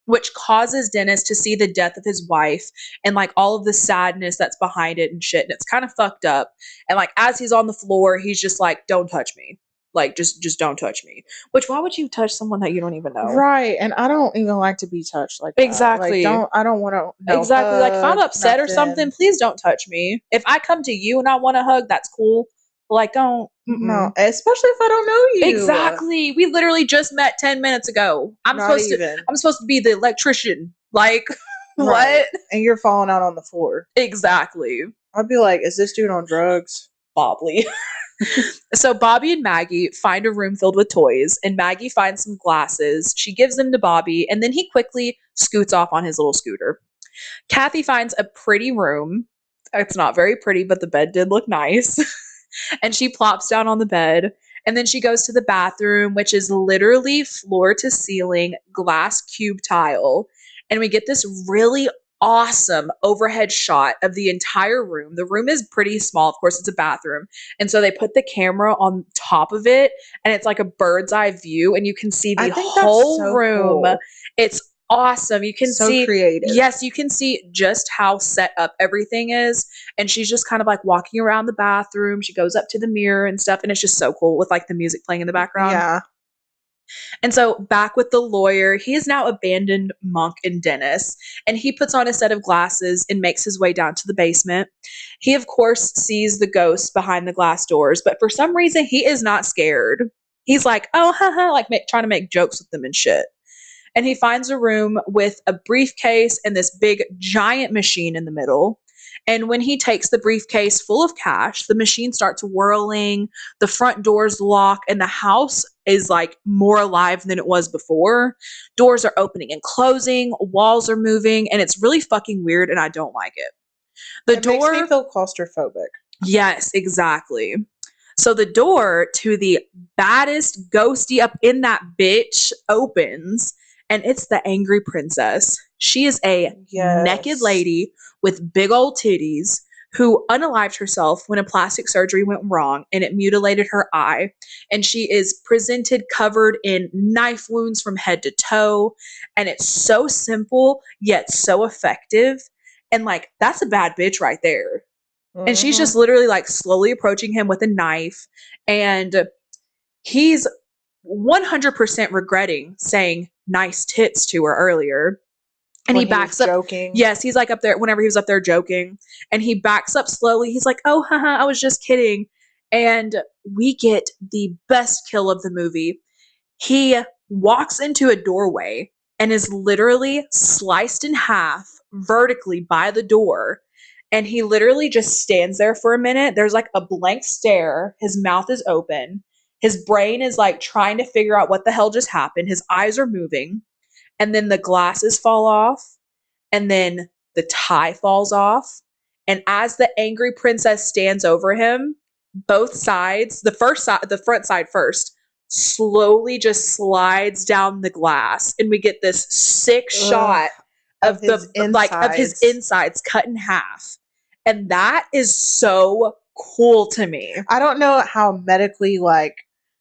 which causes Dennis to see the death of his wife and like all of the sadness that's behind it and shit. And it's kind of fucked up. And like as he's on the floor, he's just like, don't touch me. Like, just don't touch me. Which, why would you touch someone that you don't even know? Right. And I don't even like to be touched like that. Exactly. Like, I don't want to. Exactly. Like, if I'm upset or something, please don't touch me. If I come to you and I want a hug, that's cool. But like, don't. No, especially if I don't know you. Exactly. We literally just met 10 minutes ago. I'm supposed to be the electrician. Like, what? And you're falling out on the floor. Exactly. I'd be like, is this dude on drugs? Bobbly. So Bobby and Maggie find a room filled with toys, and Maggie finds some glasses. She gives them to Bobby, and then he quickly scoots off on his little scooter. Kathy finds a pretty room. It's not very pretty, but the bed did look nice. And she plops down on the bed, and then she goes to the bathroom, which is literally floor to ceiling glass cube tile. And we get this really awesome overhead shot of the entire room. The room is pretty small. Of course, it's a bathroom. And so they put the camera on top of it, and it's like a bird's eye view, and you can see the whole room. Cool. It's awesome. You can see creative. Yes, you can see just how set up everything is. And she's just kind of like walking around the bathroom. She goes up to the mirror and stuff, and it's just so cool with like the music playing in the background. Yeah. And so back with the lawyer, he has now abandoned Monk and Dennis, and he puts on a set of glasses and makes his way down to the basement. He, of course, sees the ghosts behind the glass doors, but for some reason, he is not scared. He's like, oh, haha, like trying to make jokes with them and shit. And he finds a room with a briefcase and this big giant machine in the middle. And when he takes the briefcase full of cash, the machine starts whirling, the front doors lock, and the house is like more alive than it was before. Doors are opening and closing, walls are moving, and it's really fucking weird, and I don't like it. It makes me feel claustrophobic. Yes, exactly. So the door to the baddest ghosty up in that bitch opens, and it's the angry princess. She is a naked lady with big old titties who unalived herself when a plastic surgery went wrong and it mutilated her eye. And she is presented covered in knife wounds from head to toe. And it's so simple, yet so effective. And like, that's a bad bitch right there. Mm-hmm. And she's just literally like slowly approaching him with a knife. And he's 100% regretting saying nice tits to her earlier. And he backs up. Joking. Yes, he's like up there whenever he was up there joking. And he backs up slowly. He's like, oh, haha, I was just kidding. And we get the best kill of the movie. He walks into a doorway and is literally sliced in half vertically by the door. And he literally just stands there for a minute. There's like a blank stare. His mouth is open. His brain is like trying to figure out what the hell just happened. His eyes are moving. And then the glasses fall off. And then the tie falls off. And as the angry princess stands over him, both sides, the front side first, slowly just slides down the glass. And we get this sick shot of his insides cut in half. And that is so cool to me. I don't know how medically like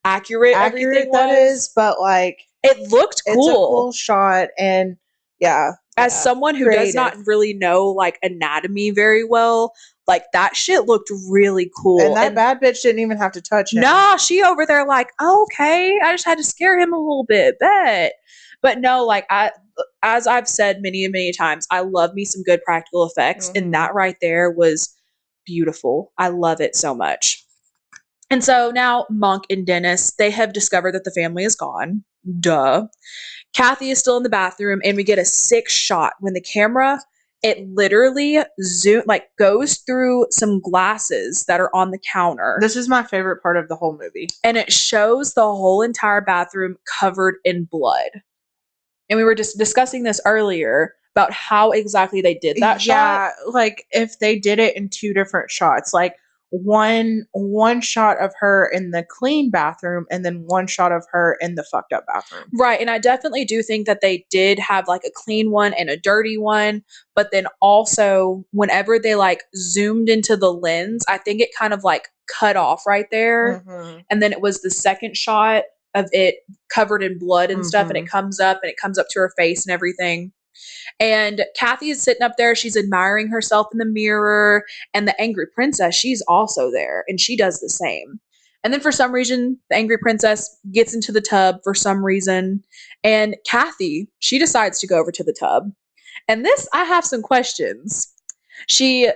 accurate everything that was. is, but like it looked cool. It's a cool shot, and as someone who does not really know like anatomy very well, like that shit looked really cool. And that bad bitch didn't even have to touch him. Nah, she over there like, okay, I just had to scare him a little bit, bet. But no, like as I've said many times, I love me some good practical effects, and that right there was beautiful. I love it so much. And so now Monk and Dennis, they have discovered that the family is gone. Duh. Kathy is still in the bathroom, and we get a sick shot when the camera, it literally goes through some glasses that are on the counter. This is my favorite part of the whole movie. And it shows the whole entire bathroom covered in blood. And we were just discussing this earlier about how exactly they did that shot. Yeah, like if they did it in two different shots, like one shot of her in the clean bathroom and then one shot of her in the fucked up bathroom. Right. And I definitely do think that they did have like a clean one and a dirty one. But then also whenever they like zoomed into the lens, I think it kind of like cut off right there. And then it was the second shot of it covered in blood and stuff. And it comes up to her face and everything. And Kathy is sitting up there. She's admiring herself in the mirror. And the angry princess, she's also there. And she does the same. And then for some reason, the angry princess gets into the tub for some reason. And Kathy, she decides to go over to the tub. And this, I have some questions. She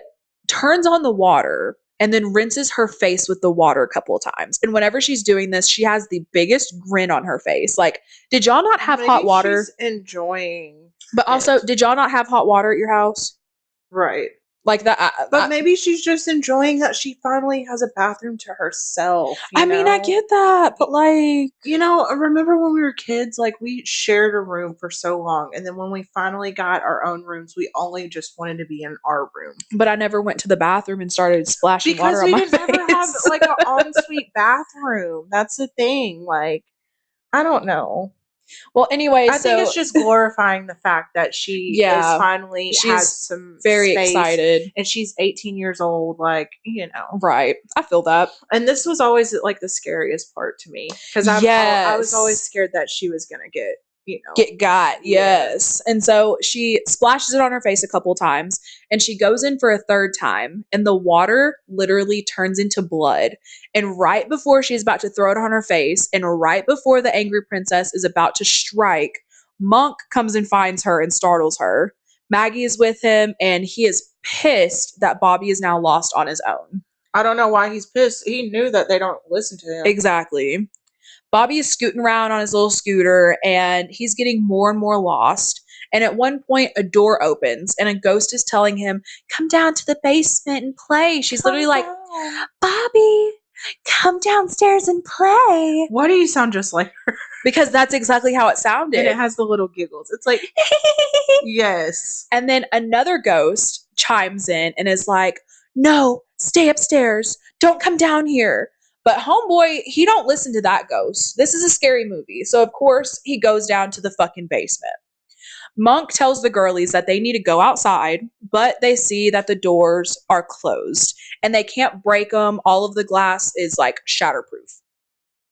turns on the water and then rinses her face with the water a couple of times. And whenever she's doing this, she has the biggest grin on her face. Like, did y'all not have hot water? She's enjoying. But also, did y'all not have hot water at your house? Right. Like that. But maybe she's just enjoying that she finally has a bathroom to herself. I mean, I get that, but like, remember when we were kids, like we shared a room for so long. And then when we finally got our own rooms, we only just wanted to be in our room. But I never went to the bathroom and started splashing water on my face. Because we didn't ever have like an ensuite bathroom. That's the thing. Like, I don't know. Well, anyway, I think it's just glorifying the fact that she is finally has some very space, excited, and she's 18 years old. Like, right? I feel that. And this was always like the scariest part to me because I was always scared that she was gonna get got. Yes. And so she splashes it on her face a couple times, and she goes in for a third time, and the water literally turns into blood. And right before she's about to throw it on her face, and right before the angry princess is about to strike, Monk comes and finds her and startles her. Maggie is with him, and he is pissed that Bobby is now lost on his own. I don't know why he's pissed. He knew that they don't listen to him. Exactly. Bobby is scooting around on his little scooter, and he's getting more and more lost. And at one point, a door opens, and a ghost is telling him, come down to the basement and play. She's literally like, Bobby, come downstairs and play. Why do you sound just like her? Because that's exactly how it sounded. And it has the little giggles. It's like, yes. And then another ghost chimes in and is like, no, stay upstairs. Don't come down here. But homeboy, he don't listen to that ghost. This is a scary movie. So, of course, he goes down to the fucking basement. Monk tells the girlies that they need to go outside, but they see that the doors are closed and they can't break them. All of the glass is like shatterproof.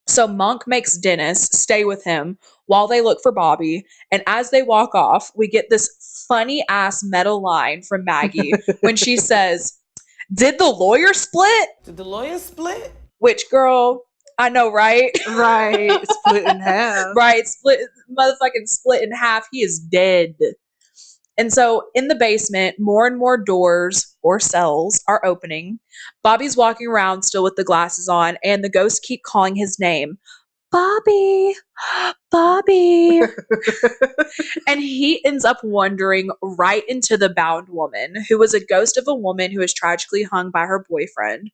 So Monk makes Dennis stay with him while they look for Bobby. And as they walk off, we get this funny ass meta line from Maggie when she says, did the lawyer split? Did the lawyer split? Which, girl, I know, right? Right. Split in half. Right. Motherfucking split in half. He is dead. And so in the basement, more and more doors or cells are opening. Bobby's walking around still with the glasses on, and the ghosts keep calling his name. Bobby, Bobby. And he ends up wandering right into the bound woman, who was a ghost of a woman who was tragically hung by her boyfriend.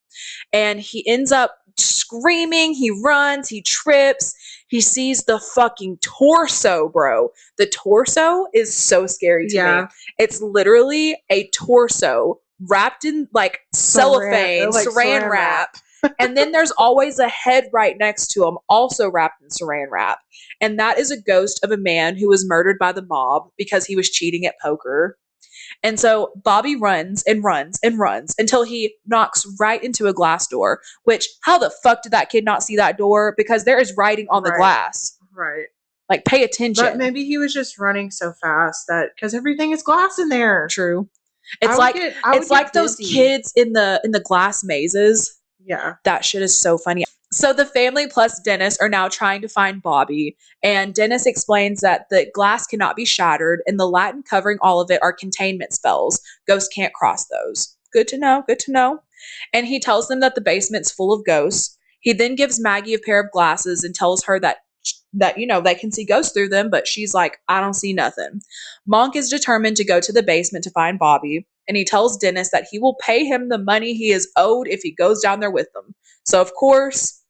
And he ends up screaming. He runs, he trips, he sees the fucking torso, bro. The torso is so scary to me. It's literally a torso wrapped in like cellophane, saran wrap. And then there's always a head right next to him, also wrapped in saran wrap. And that is a ghost of a man who was murdered by the mob because he was cheating at poker. And so Bobby runs and runs and runs until he knocks right into a glass door, which, how the fuck did that kid not see that door? Because there is writing on the glass. Right. Like, pay attention. But maybe he was just running so fast that, because everything is glass in there. True. It's like those kids in the glass mazes. Yeah. That shit is so funny. So the family plus Dennis are now trying to find Bobby, and Dennis explains that the glass cannot be shattered, and the Latin covering all of it are containment spells. Ghosts can't cross those. Good to know, good to know. And he tells them that the basement's full of ghosts. He then gives Maggie a pair of glasses and tells her that they can see ghosts through them, but she's like, I don't see nothing. Monk is determined to go to the basement to find Bobby, and he tells Dennis that he will pay him the money he is owed if he goes down there with them. So, of course,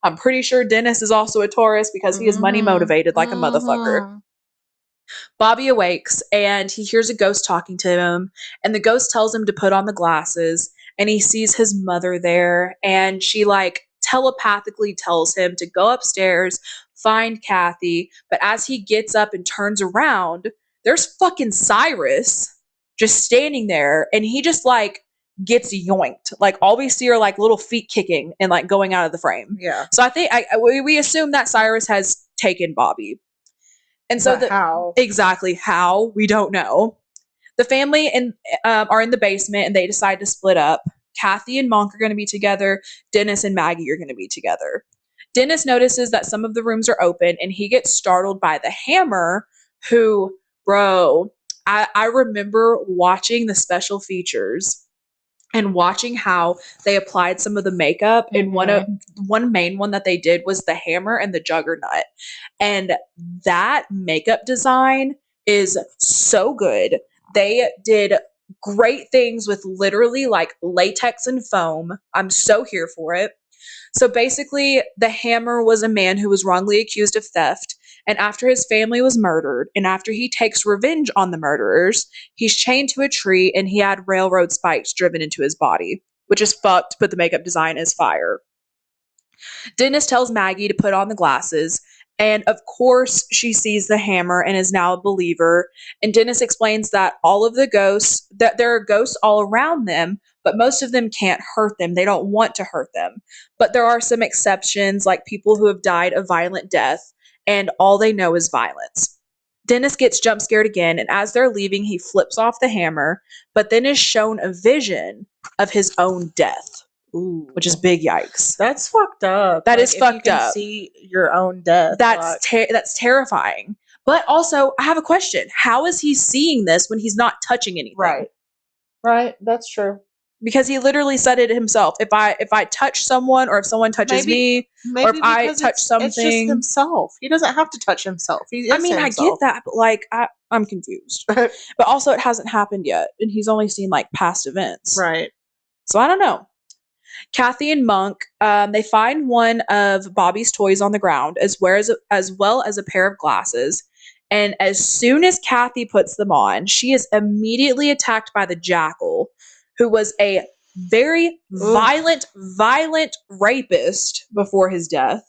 I'm pretty sure Dennis is also a Taurus because he is money motivated like a motherfucker. Bobby awakes and he hears a ghost talking to him, and the ghost tells him to put on the glasses, and he sees his mother there, and she like telepathically tells him to go upstairs, find Kathy. But as he gets up and turns around, there's fucking Cyrus just standing there, and he just like gets yoinked. Like, all we see are like little feet kicking and like going out of the frame. Yeah. So I think we assume that Cyrus has taken Bobby. And so how? Exactly how, we don't know. The family are in the basement, and they decide to split up. Kathy and Monk are going to be together. Dennis and Maggie are going to be together. Dennis notices that some of the rooms are open, and he gets startled by the hammer, who, bro, I remember watching the special features and watching how they applied some of the makeup. And one main one that they did was the hammer and the juggernaut. And that makeup design is so good. They did great things with literally like latex and foam. I'm so here for it. So basically, the hammer was a man who was wrongly accused of theft. And after his family was murdered, and after he takes revenge on the murderers, he's chained to a tree, and he had railroad spikes driven into his body, which is fucked, but the makeup design is fire. Dennis tells Maggie to put on the glasses, and of course she sees the hammer and is now a believer. And Dennis explains that all of the ghosts, that there are ghosts all around them, but most of them can't hurt them. They don't want to hurt them. But there are some exceptions, like people who have died a violent death, and all they know is violence. Dennis gets jump scared again, and as they're leaving, he flips off the hammer, but then is shown a vision of his own death. Ooh. Which is big yikes. That's fucked up. That is fucked up. See your own death. That's terrifying. But also, I have a question. How is he seeing this when he's not touching anything? Right. That's true. Because he literally said it himself. If I touch someone, or if someone touches me, or if I touch something, it's just himself. He doesn't have to touch himself. I get that, but like I'm confused. But also, it hasn't happened yet, and he's only seen like past events. Right. So I don't know. Kathy and Monk, they find one of Bobby's toys on the ground, as well as a pair of glasses. And as soon as Kathy puts them on, she is immediately attacked by the jackal, who was a very violent rapist before his death.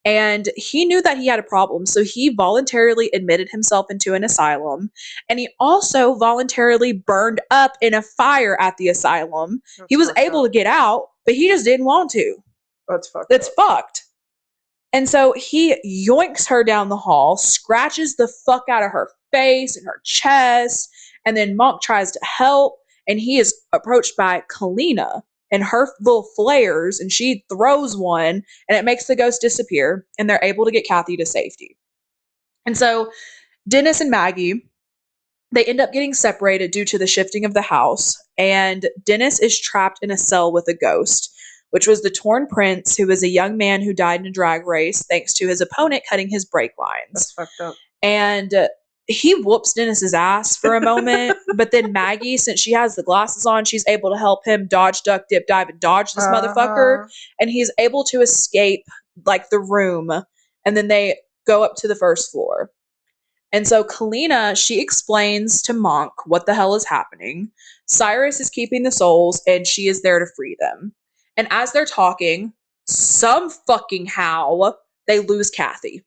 And he knew that he had a problem, so he voluntarily admitted himself into an asylum. And he also voluntarily burned up in a fire at the asylum. He was able to get out, but he just didn't want to. That's fucked. And so he yoinks her down the hall, scratches the fuck out of her face and her chest, and then Monk tries to help, and he is approached by Kalina and her little flares, and she throws one, and it makes the ghost disappear, and they're able to get Kathy to safety. And so Dennis and Maggie, they end up getting separated due to the shifting of the house, and Dennis is trapped in a cell with a ghost, which was the Torn Prince, who was a young man who died in a drag race thanks to his opponent cutting his brake lines. That's fucked up. And he whoops Dennis's ass for a moment, but then Maggie, since she has the glasses on, she's able to help him dodge, duck, dip, dive, and dodge this motherfucker, and he's able to escape like the room, and then they go up to the first floor. And so Kalina, she explains to Monk what the hell is happening. Cyrus is keeping the souls, and she is there to free them. And as they're talking, some fucking how they lose Kathy.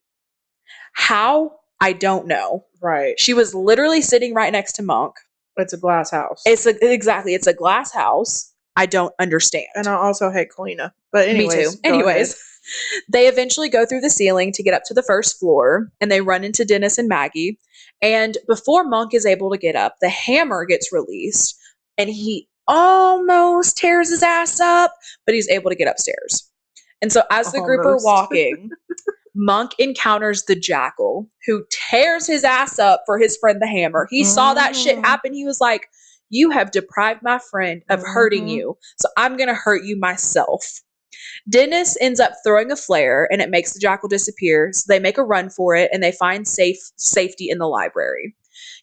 How? I don't know. Right. She was literally sitting right next to Monk. It's a glass house. It's a glass house. I don't understand. And I also hate Kalina. But anyways. Me too. Anyways, they eventually go through the ceiling to get up to the first floor, and they run into Dennis and Maggie. And before Monk is able to get up, the hammer gets released, and he almost tears his ass up, but he's able to get upstairs. And so as the group are walking, Monk encounters the Jackal, who tears his ass up for his friend the Hammer. He saw that shit happen. He was like, you have deprived my friend of hurting you, so I'm going to hurt you myself. Dennis ends up throwing a flare, and it makes the Jackal disappear. So they make a run for it, and they find safety in the library.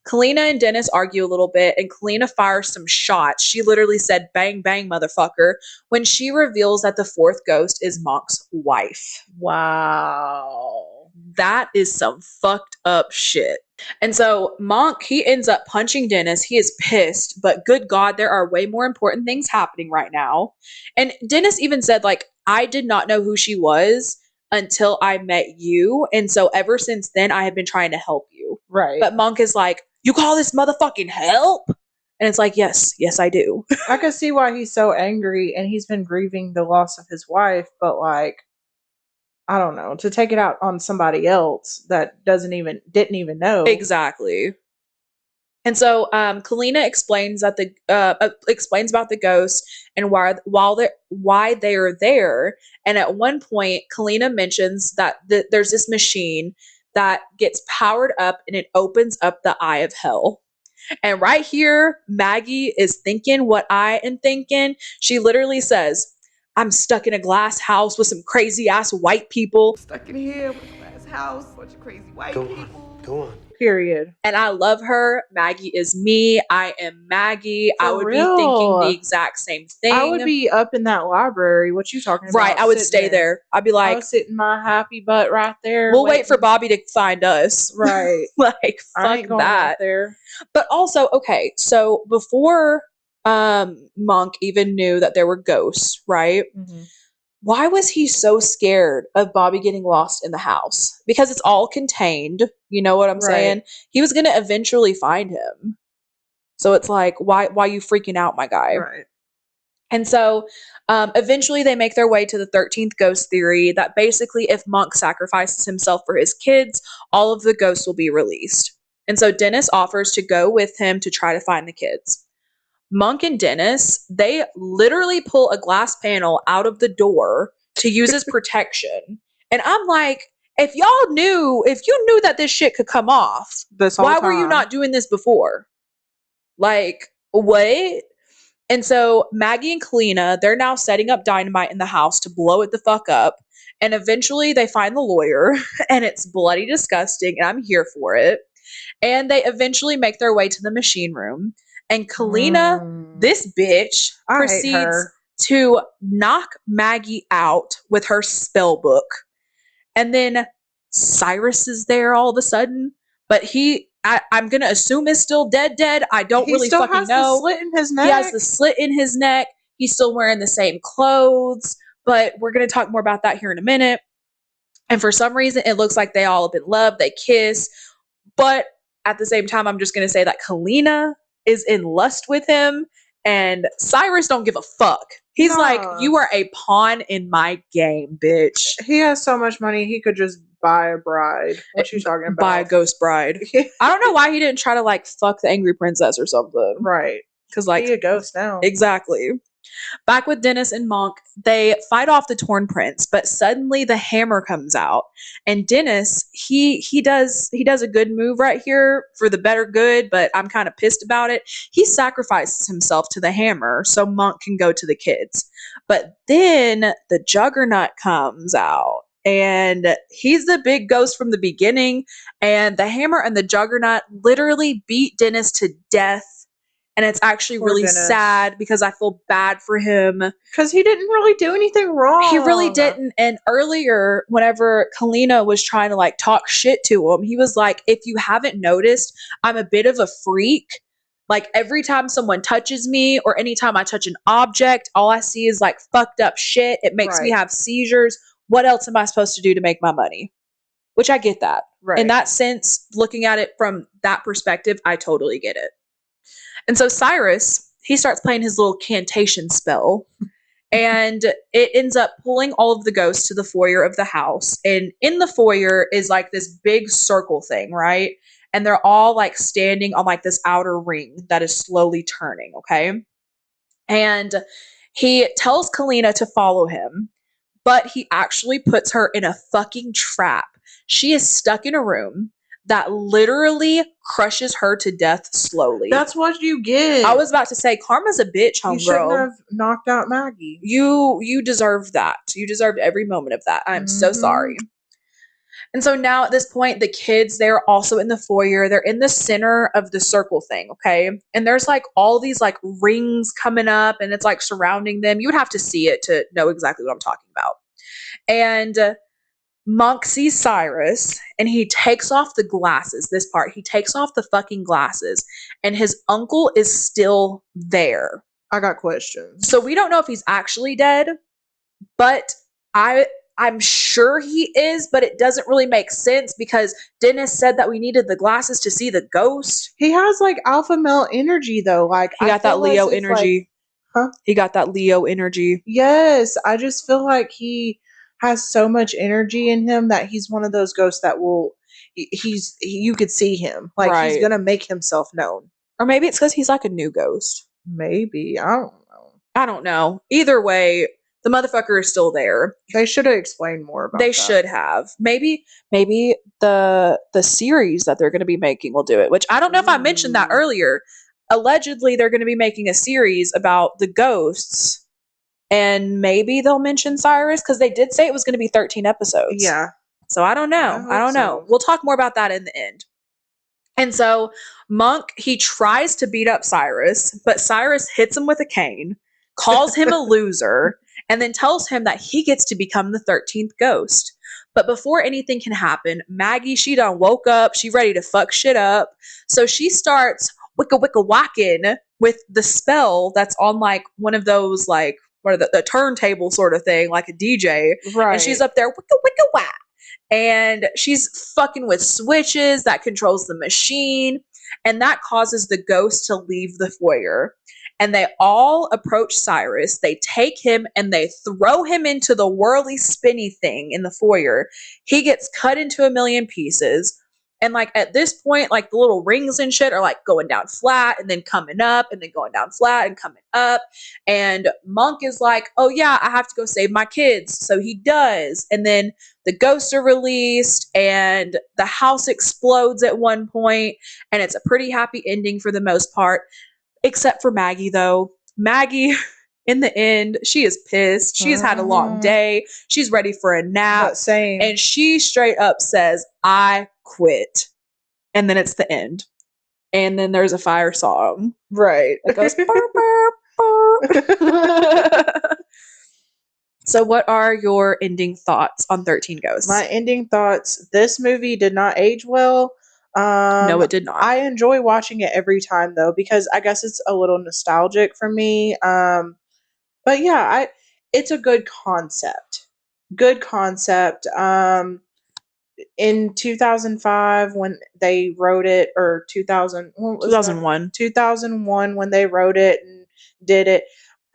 Kalina and Dennis argue a little bit, and Kalina fires some shots. She literally said, bang, bang, motherfucker, when she reveals that the fourth ghost is Monk's wife. Wow. That is some fucked up shit. And so Monk, he ends up punching Dennis. He is pissed, but good God, there are way more important things happening right now. And Dennis even said, like, I did not know who she was until I met you. And so ever since then, I have been trying to help you. Right. But Monk is like, you call this motherfucking help? And it's like, yes, I do. I can see why he's so angry, and he's been grieving the loss of his wife, but like, I don't know, to take it out on somebody else that didn't even know. Exactly. And so Kalina explains that explains about the ghost and why they are there. And at one point, Kalina mentions that there's this machine that gets powered up and it opens up the eye of hell. And right here, Maggie is thinking what I am thinking. She literally says, I'm stuck in a glass house with some crazy ass white people. Stuck in here with a glass house, bunch of crazy white people. Go on. Period. And I love her. Maggie is me. I am Maggie. I would real. be thinking the exact same thing. I would be up in that library. What you talking about? Right. I would stay there. I'd be I like, would sit in my happy butt right there. we'll wait for Bobby to find us. Right. Like, I ain't fuck going out that. there. But also, okay, so before Monk even knew that there were ghosts, right? Mm-hmm. Why was he so scared of Bobby getting lost in the house? Because it's all contained. You know what I'm saying? He was going to eventually find him. So it's like, why you freaking out, my guy? Right. And so eventually they make their way to the 13th ghost theory that basically if Monk sacrifices himself for his kids, all of the ghosts will be released. And so Dennis offers to go with him to try to find the kids. Monk and Dennis, they literally pull a glass panel out of the door to use as protection. And I'm like, if you knew that this shit could come off, why were you not doing this before? Like, what? And so Maggie and Kalina, they're now setting up dynamite in the house to blow it the fuck up. And eventually they find the lawyer, and it's bloody disgusting, and I'm here for it. And they eventually make their way to the machine room. And Kalina, this bitch, proceeds to knock Maggie out with her spell book. And then Cyrus is there all of a sudden. But I'm going to assume is still dead. I don't really fucking know. He still has the slit in his neck. He has the slit in his neck. He's still wearing the same clothes. But we're going to talk more about that here in a minute. And for some reason, it looks like they all have been loved. They kiss. But at the same time, I'm just going to say that Kalina is in lust with him, and Cyrus don't give a fuck. He's like, you are a pawn in my game, bitch. He has so much money, he could just buy a bride. What you talking about? Buy a ghost bride. I don't know why he didn't try to like fuck the angry princess or something. Right. Because like, he a ghost now. Exactly. Back with Dennis and Monk, they fight off the torn prints, but suddenly the hammer comes out. And Dennis, he does a good move right here for the better good, but I'm kind of pissed about it. He sacrifices himself to the hammer so Monk can go to the kids. But then the Juggernaut comes out. And he's the big ghost from the beginning. And the hammer and the Juggernaut literally beat Dennis to death. And it's actually Poor really Dennis. sad because I feel bad for him. Because he didn't really do anything wrong. He really didn't. And earlier, whenever Kalina was trying to like talk shit to him, he was like, if you haven't noticed, I'm a bit of a freak. Like every time someone touches me or anytime I touch an object, all I see is like fucked up shit. It makes me Right. have seizures. What else am I supposed to do to make my money? Which I get that. Right. In that sense, looking at it from that perspective, I totally get it. And so Cyrus, he starts playing his little cantation spell, and it ends up pulling all of the ghosts to the foyer of the house. And in the foyer is like this big circle thing, right? And they're all like standing on like this outer ring that is slowly turning, okay? And he tells Kalina to follow him, but he actually puts her in a fucking trap. She is stuck in a room that literally crushes her to death slowly. That's what you get. I was about to say, karma's a bitch, You shouldn't homegirl. have knocked out Maggie. You deserved that. You deserved every moment of that. I'm so Mhm. sorry. And so now at this point, the kids, they're also in the foyer. They're in the center of the circle thing, okay? And there's like all these like rings coming up and it's like surrounding them. You would have to see it to know exactly what I'm talking about. And Monk sees Cyrus and he takes off the glasses. This part, he takes off the fucking glasses and his uncle is still there. I got questions. So we don't know if he's actually dead, but I'm sure he is, but it doesn't really make sense because Dennis said that we needed the glasses to see the ghost. He has like alpha male energy though. Like He got that Leo energy. Huh? He got that Leo energy. Yes, I just feel like he has so much energy in him that he's one of those ghosts that will. You could see him. Like he's Right. gonna make himself known. Or maybe it's because he's like a new ghost. Maybe, I don't know. I don't know. Either way, the motherfucker is still there. They should have explained more about They that. should have. Maybe the series that they're going to be making will do it, which I don't know if I mentioned that Ooh. earlier. Allegedly, they're going to be making a series about the ghosts, and maybe they'll mention Cyrus because they did say it was going to be 13 episodes. Yeah. So I don't know. I I don't hope know. so. We'll talk more about that in the end. And so Monk, he tries to beat up Cyrus, but Cyrus hits him with a cane, calls him a loser, and then tells him that he gets to become the 13th ghost. But before anything can happen, Maggie, she done woke up. She ready to fuck shit up. So she starts wicka wicka whacking with the spell that's on like one of those like what are the turntable sort of thing, like a DJ. Right. And she's up there wicka wicka whack. And she's fucking with switches that controls the machine. And that causes the ghost to leave the foyer. And they all approach Cyrus. They take him and they throw him into the whirly spinny thing in the foyer. He gets cut into a million pieces. And like at this point, like the little rings and shit are like going down flat and then coming up and then going down flat and coming up. And Monk is like, oh yeah, I have to go save my kids. So he does. And then the ghosts are released and the house explodes at one point. And it's a pretty happy ending for the most part. Except for Maggie, though. Maggie, in the end, she is pissed. She's had a long day. She's ready for a nap. But same. And she straight up says, I quit. And then it's the end. And then there's a fire song Right. that goes, burp, burp, burp. So what are your ending thoughts on 13 Ghosts? My ending thoughts. This movie did not age well. No, it did not. I enjoy watching it every time though, because I guess it's a little nostalgic for me. But yeah, it's a good concept. Good concept. In 2005 when they wrote it, or 2000, what was that? 2001. 2001 when they wrote it and did it.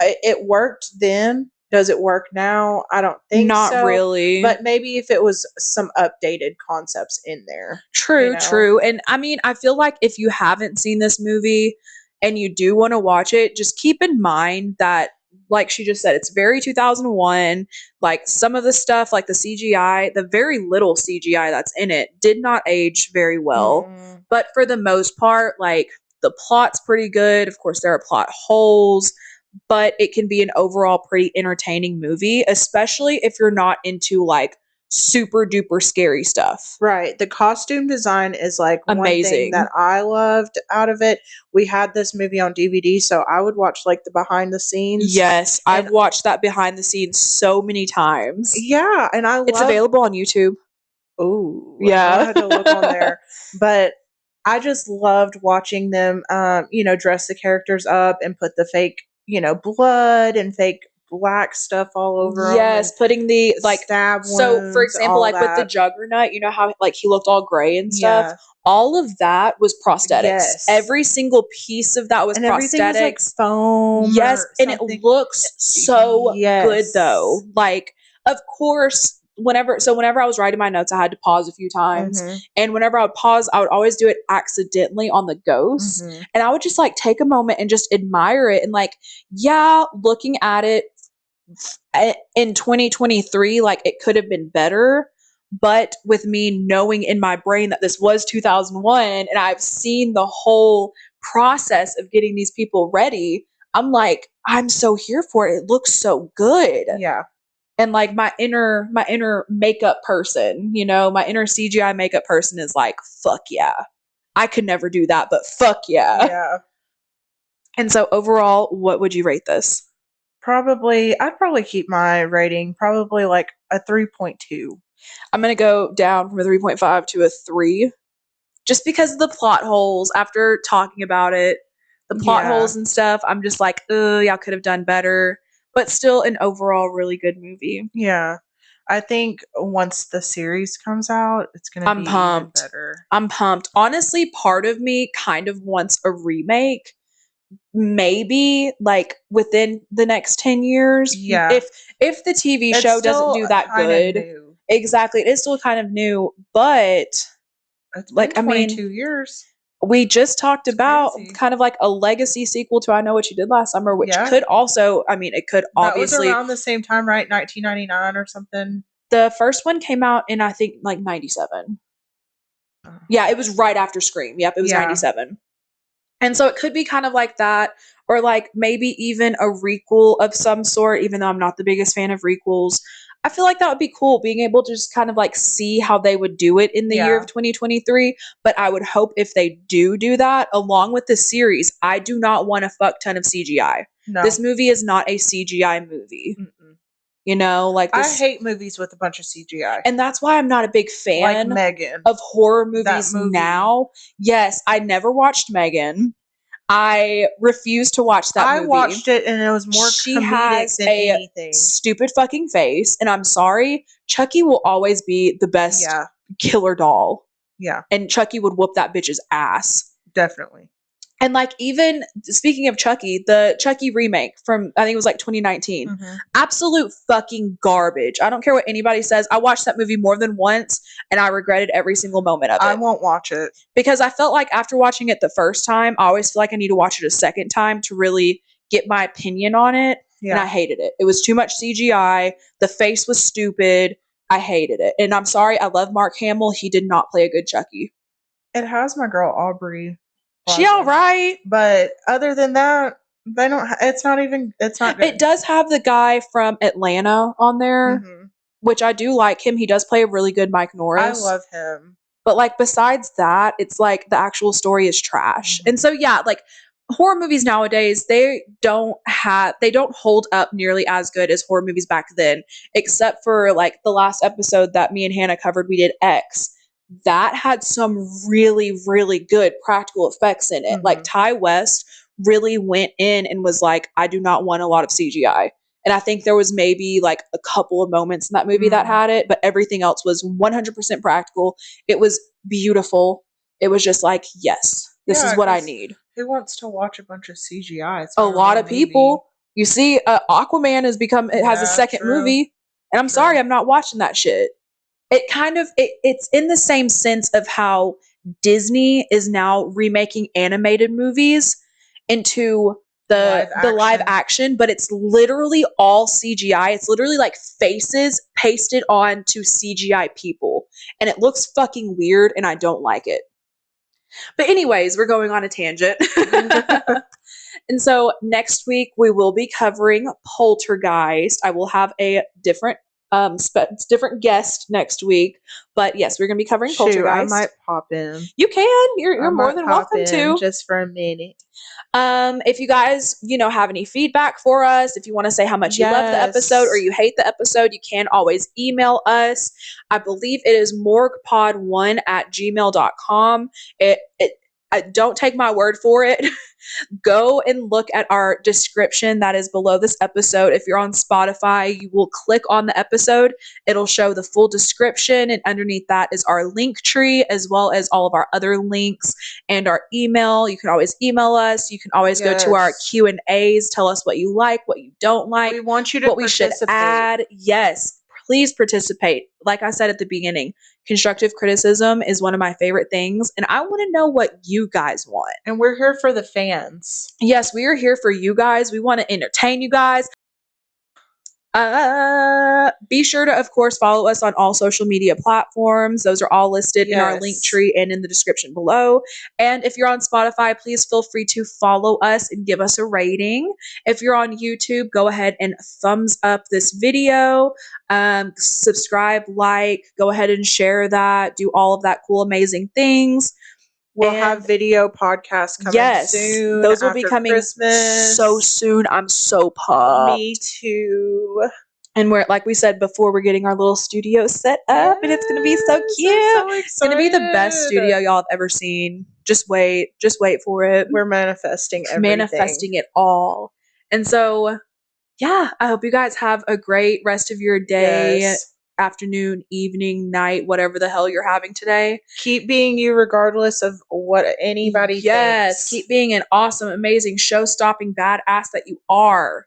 It worked then. Does it work now? I don't think so. Not really. But maybe if it was some updated concepts in there. True, you know? true. And I mean, I feel like if you haven't seen this movie and you do want to watch it, just keep in mind that like she just said, it's very 2001. Like some of the stuff, like the CGI, the very little CGI that's in it did not age very well. Mm-mm. But for the most part, like the plot's pretty good. Of course, there are plot holes, but it can be an overall pretty entertaining movie, especially if you're not into like super duper scary stuff. Right. The costume design is like one thing Amazing. that I loved out of it. We had this movie on DVD, so I would watch like the behind the scenes. Yes, I've And watched that behind the scenes so many times. yeah, and I It's love available on YouTube. Oh, Yeah. I had to look on there. But I just loved watching them dress the characters up and put the fake, blood and fake black stuff all over them and Yes, putting the like stab so for wounds, example, all like with the that. Juggernaut, you know how like he looked all gray and stuff? Yeah. All of that was prosthetics. Yes. Every single piece of that was And everything was like prosthetics. foam. Yes, or and it something. looks so good Yes. though. Like, of course, whenever I was writing my notes, I had to pause a few times. Mhm. And whenever I would pause, I would always do it accidentally on the ghost. Mhm. And I would just like take a moment and just admire it. And like, yeah, looking at it in 2023, like it could have been better. But with me knowing in my brain that this was 2001 and I've seen the whole process of getting these people ready, I'm like, I'm so here for it. It looks so good. Yeah. And like my inner makeup person, my inner CGI makeup person is like, fuck yeah. I could never do that, but fuck yeah. Yeah. And so overall, what would you rate this? I'd probably keep my rating probably like a 3.2. I'm going to go down from a 3.5 to a 3 just because of the plot holes. After talking about it, the plot Yeah. holes and stuff, I'm just like, y'all could have done better, but still an overall really good movie. Yeah. I think once the series comes out, it's going to I'm be pumped. even better. I'm pumped. Honestly, part of me kind of wants a remake, maybe like within the next 10 years. Yeah. If the TV It's show doesn't still do that kinda good. new. Exactly. It is still kind of new, but It's like, been I mean, 22 years. we just talked about crazy. kind of like a legacy sequel to I Know What You Did Last Summer, which Yeah. could also, I mean, it could That was obviously. around the same time, right? 1999 or something. The first one came out in, I think, like 97. Oh. Yeah, it was right after Scream. Yep, it was Yeah. 97. And so it could be kind of like that, or like maybe even a requel of some sort, even though I'm not the biggest fan of requels. I feel like that would be cool, being able to just kind of like see how they would do it in the year Yeah. of 2023. But I would hope if they do that, along with the series, I do not want a fuck ton of CGI. No. This movie is not a CGI movie. Mm-mm. Like I this. hate movies with a bunch of CGI. And that's why I'm not a big Like fan Megan. of horror movies movie. now. Yes, I never watched Megan. I refuse to watch that movie. I watched it and it was more She comedic has than a anything. stupid fucking face, and I'm sorry, Chucky will always be the best Yeah. killer doll. Yeah. And Chucky would whoop that bitch's ass. Definitely. And like, even speaking of Chucky, the Chucky remake from, I think it was like 2019, Mhm. absolute fucking garbage. I don't care what anybody says. I watched that movie more than once and I regretted every single moment of it. I won't watch it. Because I felt like after watching it the first time, I always feel like I need to watch it a second time to really get my opinion on it. And I Yeah. hated it. It was too much CGI. The face was stupid. I hated it. And I'm sorry, I love Mark Hamill. He did not play a good Chucky. It has my girl Aubrey. She Plaza. all right. But other than that, they don't. It's not good. It does have the guy from Atlanta on there, Mhm. which I do like him. He does play a really good Mike I Norris. love him. But like, besides that, it's like the actual story is trash. Mhm. And so yeah, like horror movies nowadays, they don't hold up nearly as good as horror movies back then, except for like the last episode that me and Hannah covered, we did X. That had some really, really good practical effects in it. Like Mhm. Ty West really went in and was like, I do not want a lot of CGI. And I think there was maybe like a couple of moments in that movie that Mhm. had it, but everything else was 100% practical. It was beautiful. It was just like, yes, this Yeah, is what I 'cause need. Who wants to watch a bunch of CGI? It's A not lot real of people. movie. You see, Aquaman it has a Yeah, second true. movie, and I'm True. sorry, I'm not watching that shit. It kind of it's in the same sense of how Disney is now remaking animated movies into the live action, but it's literally all CGI. It's literally like faces pasted on to CGI people, and it looks fucking weird, and I don't like it. But anyways, we're going on a tangent. And so next week we will be covering Poltergeist. I will have a different different guest next week. But yes, we're going to be covering Poltergeist. I might pop in. You can. You're more than welcome to. Just for a minute. If you guys, have any feedback for us, if you want to say how much you love the episode or you hate the episode, you can always email us. I believe it is morguepod1@gmail.com. Don't take my word for it. Go and look at our description that is below this episode. If you're on Spotify, you will click on the episode. It'll show the full description, and underneath that is our link tree, as well as all of our other links and our email. You can always email us. You can always go to our Q&As. Tell us what you like, what you don't like. We want you to what we should add. Yes, please participate. Like I said at the beginning, constructive criticism is one of my favorite things, and I want to know what you guys want. And we're here for the fans. Yes, we are here for you guys. We want to entertain you guys. Be sure to, of course, follow us on all social media platforms. Those are all listed in our link tree and in the description below. And if you're on Spotify, please feel free to follow us and give us a rating. If you're on YouTube, go ahead and thumbs up this video. Subscribe, go ahead and share that. Do all of that cool, amazing things. We'll have video podcasts coming soon. Those will be coming Christmas. So soon. I'm so pumped. Me too. And we're, like we said before, we're getting our little studio set up, and it's going to be so cute. It's going to be the best studio y'all have ever seen. Just wait for it. We're manifesting everything. Manifesting it all. And so, yeah, I hope you guys have a great rest of your day, afternoon, evening, night, whatever the hell you're having today. Keep being you regardless of what anybody thinks. Yes, keep being an awesome, amazing, show-stopping badass that you are.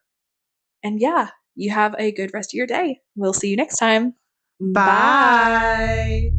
And yeah, you have a good rest of your day. We'll see you next time. Bye.